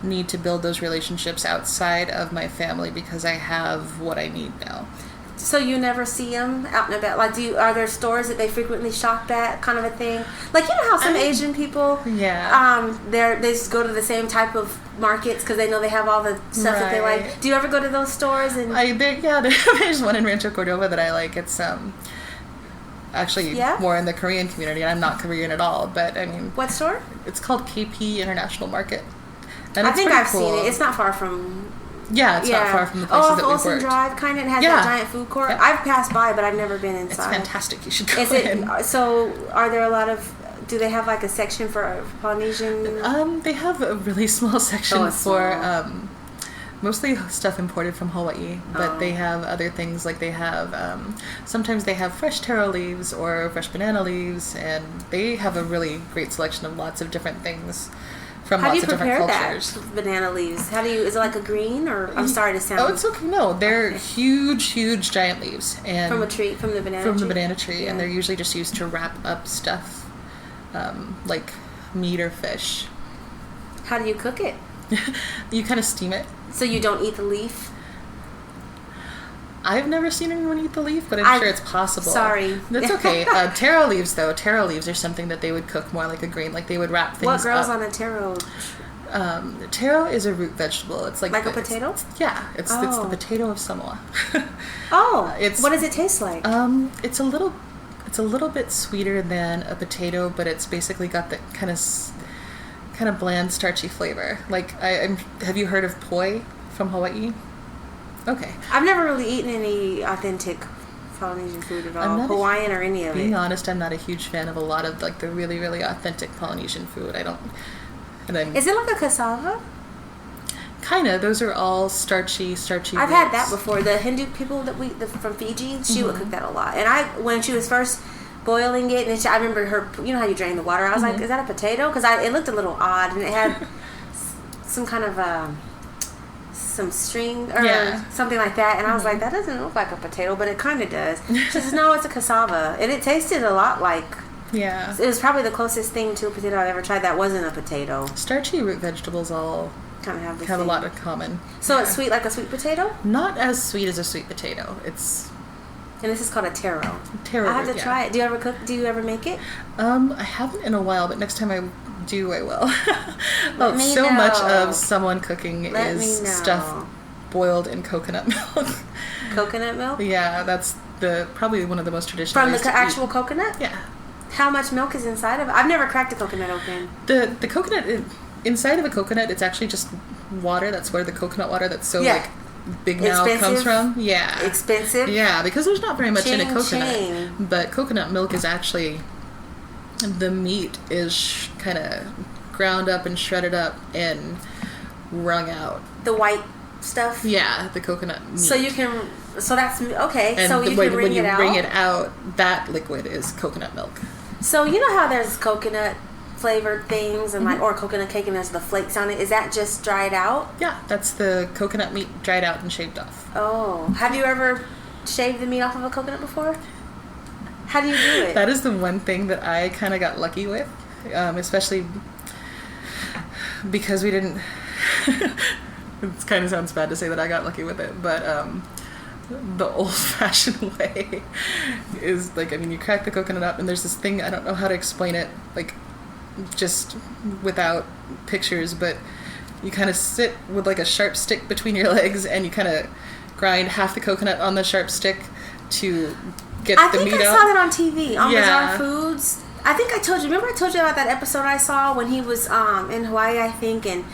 Speaker 3: need to build those relationships outside of my family because I have what I need now.
Speaker 2: So you never see them out and about? Like, are there stores that they frequently shop at, kind of a thing? Like, how some Asian people, they just go to the same type of markets because they know they have all the stuff that they like. Do you ever go to those stores? And
Speaker 3: There's one in Rancho Cordova that I like. It's actually more in the Korean community, and I'm not Korean at all. But I mean,
Speaker 2: what store?
Speaker 3: It's called KP International Market. And
Speaker 2: I think I've seen it. It's not far from.
Speaker 3: Yeah, it's not far from the places that we've
Speaker 2: Olsen
Speaker 3: worked.
Speaker 2: Drive, kind of, it has that giant food court.
Speaker 3: Yep.
Speaker 2: I've passed by, but I've never been inside.
Speaker 3: It's fantastic. You should go in.
Speaker 2: So, are there a lot of... Do they have, like, a section for Polynesian?
Speaker 3: They have a really small section for mostly stuff imported from Hawaii, but they have other things, like they have... sometimes they have fresh taro leaves or fresh banana leaves, and they have a really great selection of lots of different things.
Speaker 2: How do you prepare that? Banana leaves. Is it like a green, or I'm sorry to sound.
Speaker 3: Oh, it's okay. No, they're huge giant leaves, and
Speaker 2: from a tree, from the banana tree,
Speaker 3: and they're usually just used to wrap up stuff, like meat or fish.
Speaker 2: How do you cook it?
Speaker 3: You kind of steam it.
Speaker 2: So you don't eat the leaf?
Speaker 3: I've never seen anyone eat the leaf, but I'm sure it's possible.
Speaker 2: Sorry.
Speaker 3: That's okay. Taro leaves are something that they would cook more like a green. Like they would wrap things
Speaker 2: What grows
Speaker 3: up.
Speaker 2: on a taro?
Speaker 3: Taro is a root vegetable. It's like
Speaker 2: a potato?
Speaker 3: It's the potato of Samoa.
Speaker 2: What does it taste like?
Speaker 3: It's a little bit sweeter than a potato, but it's basically got the kind of bland, starchy flavor. Like have you heard of poi from Hawaii? Okay.
Speaker 2: I've never really eaten any authentic Polynesian food at all, Hawaiian or any of it.
Speaker 3: Being honest, I'm not a huge fan of a lot of like the really, really authentic Polynesian food. I don't.
Speaker 2: Is it like a cassava?
Speaker 3: Kind of. Those are all starchy.
Speaker 2: I've had that before. The Hindu people from Fiji, she would cook that a lot. And when she was first boiling it, and I remember her. You know how you drain the water? I was like, "Is that a potato?" Because it looked a little odd, and it had some kind of some string or something like that, and I was like, "That doesn't look like a potato, but it kind of does." She says, "No, it's a cassava," and it tasted a lot like.
Speaker 3: Yeah.
Speaker 2: It was probably the closest thing to a potato I've ever tried that wasn't a potato.
Speaker 3: Starchy root vegetables all
Speaker 2: kind of
Speaker 3: have a lot in common.
Speaker 2: So it's sweet like a sweet potato?
Speaker 3: Not as sweet as a sweet potato. It's...
Speaker 2: And this is called a taro.
Speaker 3: Taro
Speaker 2: I have to try it. Do you ever cook? Do you ever make it?
Speaker 3: I haven't in a while, but next time I do, I will.
Speaker 2: Let
Speaker 3: Much of someone cooking
Speaker 2: Let
Speaker 3: is
Speaker 2: me know.
Speaker 3: stuff boiled in coconut milk.
Speaker 2: Coconut milk?
Speaker 3: Yeah, that's probably one of the most traditional
Speaker 2: From
Speaker 3: ways
Speaker 2: the
Speaker 3: to
Speaker 2: actual
Speaker 3: eat.
Speaker 2: coconut?
Speaker 3: Yeah.
Speaker 2: How much milk is inside of it? I've never cracked a coconut open.
Speaker 3: The coconut, inside of a coconut, it's actually just water. That's where the coconut water that's so like big now comes from. Yeah.
Speaker 2: Expensive?
Speaker 3: Yeah, because there's not very much in a coconut.
Speaker 2: Ching.
Speaker 3: But coconut milk is actually, the meat is kind of ground up and shredded up and wrung out.
Speaker 2: The white stuff?
Speaker 3: Yeah, the coconut meat.
Speaker 2: So you can, so that's, okay,
Speaker 3: and
Speaker 2: so you can
Speaker 3: when you
Speaker 2: out?
Speaker 3: wring it out, that liquid is coconut milk.
Speaker 2: So you know how there's coconut flavored things and like, or coconut cake and there's the flakes on it. Is that just dried out?
Speaker 3: Yeah, that's the coconut meat dried out and shaved off.
Speaker 2: Oh, have you ever shaved the meat off of a coconut before? How do you do it?
Speaker 3: That is the one thing that I kind of got lucky with, especially because we didn't. It kind of sounds bad to say that I got lucky with it, but the old-fashioned way is like, I mean, you crack the coconut up, and there's this thing, I don't know how to explain it, like, just without pictures, but you kind of sit with like a sharp stick between your legs, and you kind of grind half the coconut on the sharp stick to get the meat out.
Speaker 2: I think I saw that on TV, on
Speaker 3: Yeah.
Speaker 2: Bizarre Foods. I think I told you, remember I told you about that episode I saw when he was in Hawaii, I think, and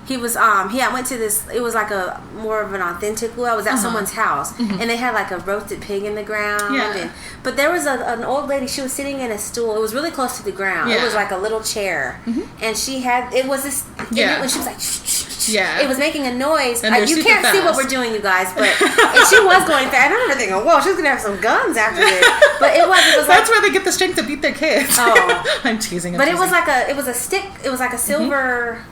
Speaker 2: he was I went to this, it was like a more of an authentic well. I was at someone's house, and they had like a roasted pig in the ground, but there was an old lady, she was sitting in a stool. It was really close to the ground. It was like a little chair, and she had, it was this, when she was like it was making a noise.
Speaker 3: And
Speaker 2: You can't see what we're doing, you guys, but and she was going fast. I remember thinking, whoa, she's gonna have some guns after this, but it was
Speaker 3: that's where they get the strength to beat their kids.
Speaker 2: Oh.
Speaker 3: I'm teasing.
Speaker 2: But it was like a stick. It was like a silver,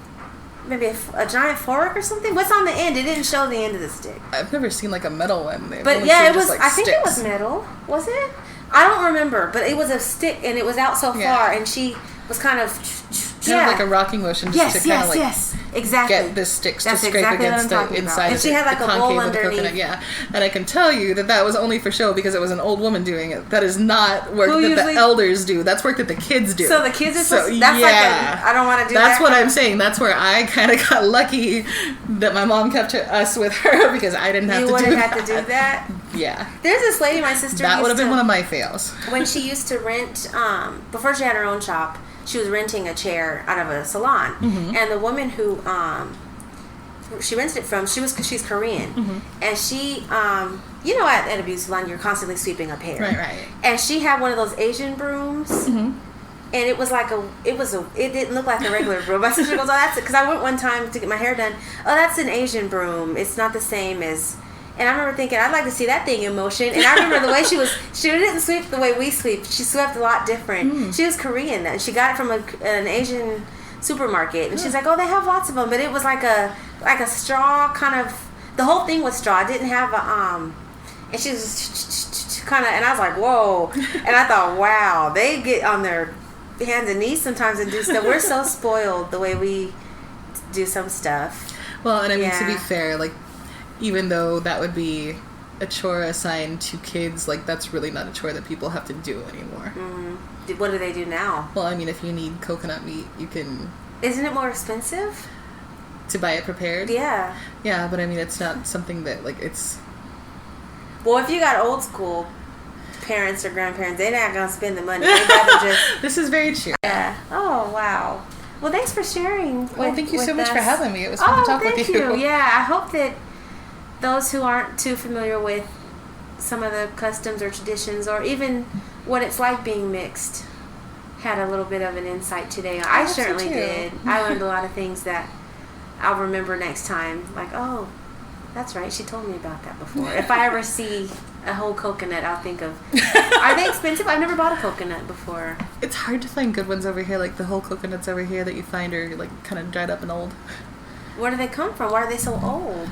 Speaker 2: maybe a giant fork or something. What's on the end? It didn't show the end of the stick.
Speaker 3: I've never seen like a metal one.
Speaker 2: But yeah, it was. I think it was metal. Was it? I don't remember. But it was a stick, and it was out so far, and she was kind of
Speaker 3: like a rocking motion, just to kind of like
Speaker 2: exactly.
Speaker 3: get the sticks
Speaker 2: That's
Speaker 3: to scrape
Speaker 2: exactly
Speaker 3: against the inside.
Speaker 2: And she had like
Speaker 3: the
Speaker 2: a bowl
Speaker 3: concave of the
Speaker 2: underneath.
Speaker 3: coconut. Yeah, and I can tell you that was only for show because it was an old woman doing it. That is not work that the elders do. That's work that the kids do.
Speaker 2: So the kids are supposed. That's like I don't want to do that.
Speaker 3: That's what I'm saying. That's where I kind of got lucky that my mom kept us with her because I didn't have to do that.
Speaker 2: You wouldn't have to do that.
Speaker 3: Yeah.
Speaker 2: There's this lady, my sister.
Speaker 3: That would have been one of my fails.
Speaker 2: When she used to rent, before she had her own shop, she was renting a chair out of a salon, and the woman who she rented it from, she's Korean, and she, you know, at a beauty salon, you're constantly sweeping up hair,
Speaker 3: right,
Speaker 2: and she had one of those Asian brooms, and it was like it didn't look like a regular broom. My sister goes, "Oh, that's it," because I went one time to get my hair done. "Oh, that's an Asian broom. It's not the same as." And I remember thinking, I'd like to see that thing in motion. And I remember the way she didn't sweep the way we sweep. She swept a lot different. She was Korean, and she got it from an Asian supermarket. And she's like, "Oh, they have lots of them." But it was like a straw kind of, the whole thing was straw. It didn't have a, and she was kind of, and I was like, whoa. And I thought, wow, they get on their hands and knees sometimes and do stuff. We're so spoiled the way we do some stuff.
Speaker 3: Well, and I mean, to be fair, like, even though that would be a chore assigned to kids, like, that's really not a chore that people have to do anymore.
Speaker 2: What do they do now?
Speaker 3: Well, I mean, if you need coconut meat, you can...
Speaker 2: Isn't it more expensive?
Speaker 3: To buy it prepared?
Speaker 2: Yeah.
Speaker 3: Yeah, but I mean, it's not something that, like, it's...
Speaker 2: Well, if you got old school parents or grandparents, they're not going to spend the money. They'd rather just...
Speaker 3: This is very true.
Speaker 2: Yeah. Oh, wow. Well, thanks for sharing.
Speaker 3: Well, thank you so much for having me. It was fun to talk with you.
Speaker 2: Thank you. Yeah, I hope that those who aren't too familiar with some of the customs or traditions or even what it's like being mixed had a little bit of an insight today. I certainly did. I learned a lot of things that I'll remember next time. Like, oh, that's right, she told me about that before. If I ever see a whole coconut, I'll think of. Are they expensive? I've never bought a coconut before.
Speaker 3: It's hard to find good ones over here. Like the whole coconuts over here that you find are like kind of dried up and old.
Speaker 2: Where do they come from? Why are they so old?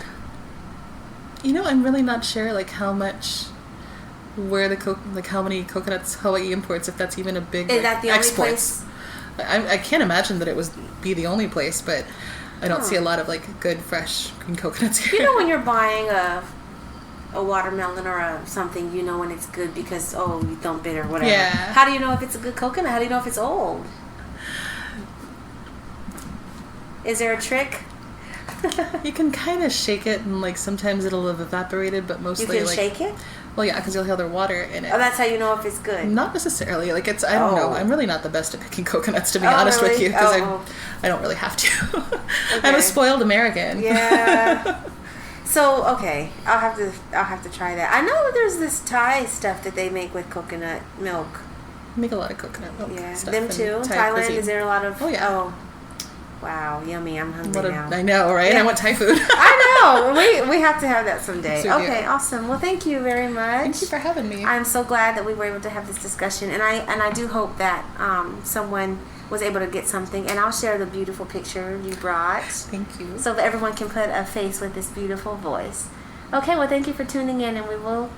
Speaker 3: I'm really not sure like how much, where the how many coconuts Hawaii imports, if that's even a big
Speaker 2: Is that the
Speaker 3: exports.
Speaker 2: only place?
Speaker 3: I can't imagine that it would be the only place, but I don't see a lot of like good fresh green coconuts here.
Speaker 2: When you're buying a watermelon or something, when it's good because you dump it or whatever.
Speaker 3: Yeah.
Speaker 2: How do you know if it's a good coconut? How do you know if it's old? Is there a trick?
Speaker 3: You can kind of shake it, and like sometimes it'll have evaporated, but mostly
Speaker 2: you can shake it.
Speaker 3: Well, yeah, because you'll hear the water in it.
Speaker 2: Oh, that's how you know if it's good.
Speaker 3: Not necessarily. Like I don't know. I'm really not the best at picking coconuts, to be honest with you, because I don't really have to.
Speaker 2: Okay.
Speaker 3: I'm a spoiled American.
Speaker 2: Yeah. So I'll have to try that. I know that there's this Thai stuff that they make with coconut milk.
Speaker 3: Make a lot of coconut milk.
Speaker 2: Yeah,
Speaker 3: stuff
Speaker 2: them
Speaker 3: in
Speaker 2: too.
Speaker 3: Thai
Speaker 2: Thailand,
Speaker 3: cuisine.
Speaker 2: is there a lot of?
Speaker 3: Oh yeah.
Speaker 2: Oh, wow, yummy! I'm hungry now.
Speaker 3: I know, right?
Speaker 2: Yeah.
Speaker 3: I want Thai food.
Speaker 2: I know. We have to have that someday.
Speaker 3: So do.
Speaker 2: Okay, awesome. Well, thank you very much.
Speaker 3: Thank you for having me.
Speaker 2: I'm so glad that we were able to have this discussion, and I do hope that someone was able to get something, and I'll share the beautiful picture you brought.
Speaker 3: Thank you.
Speaker 2: So that everyone can put a face with this beautiful voice. Okay, well, thank you for tuning in, and we will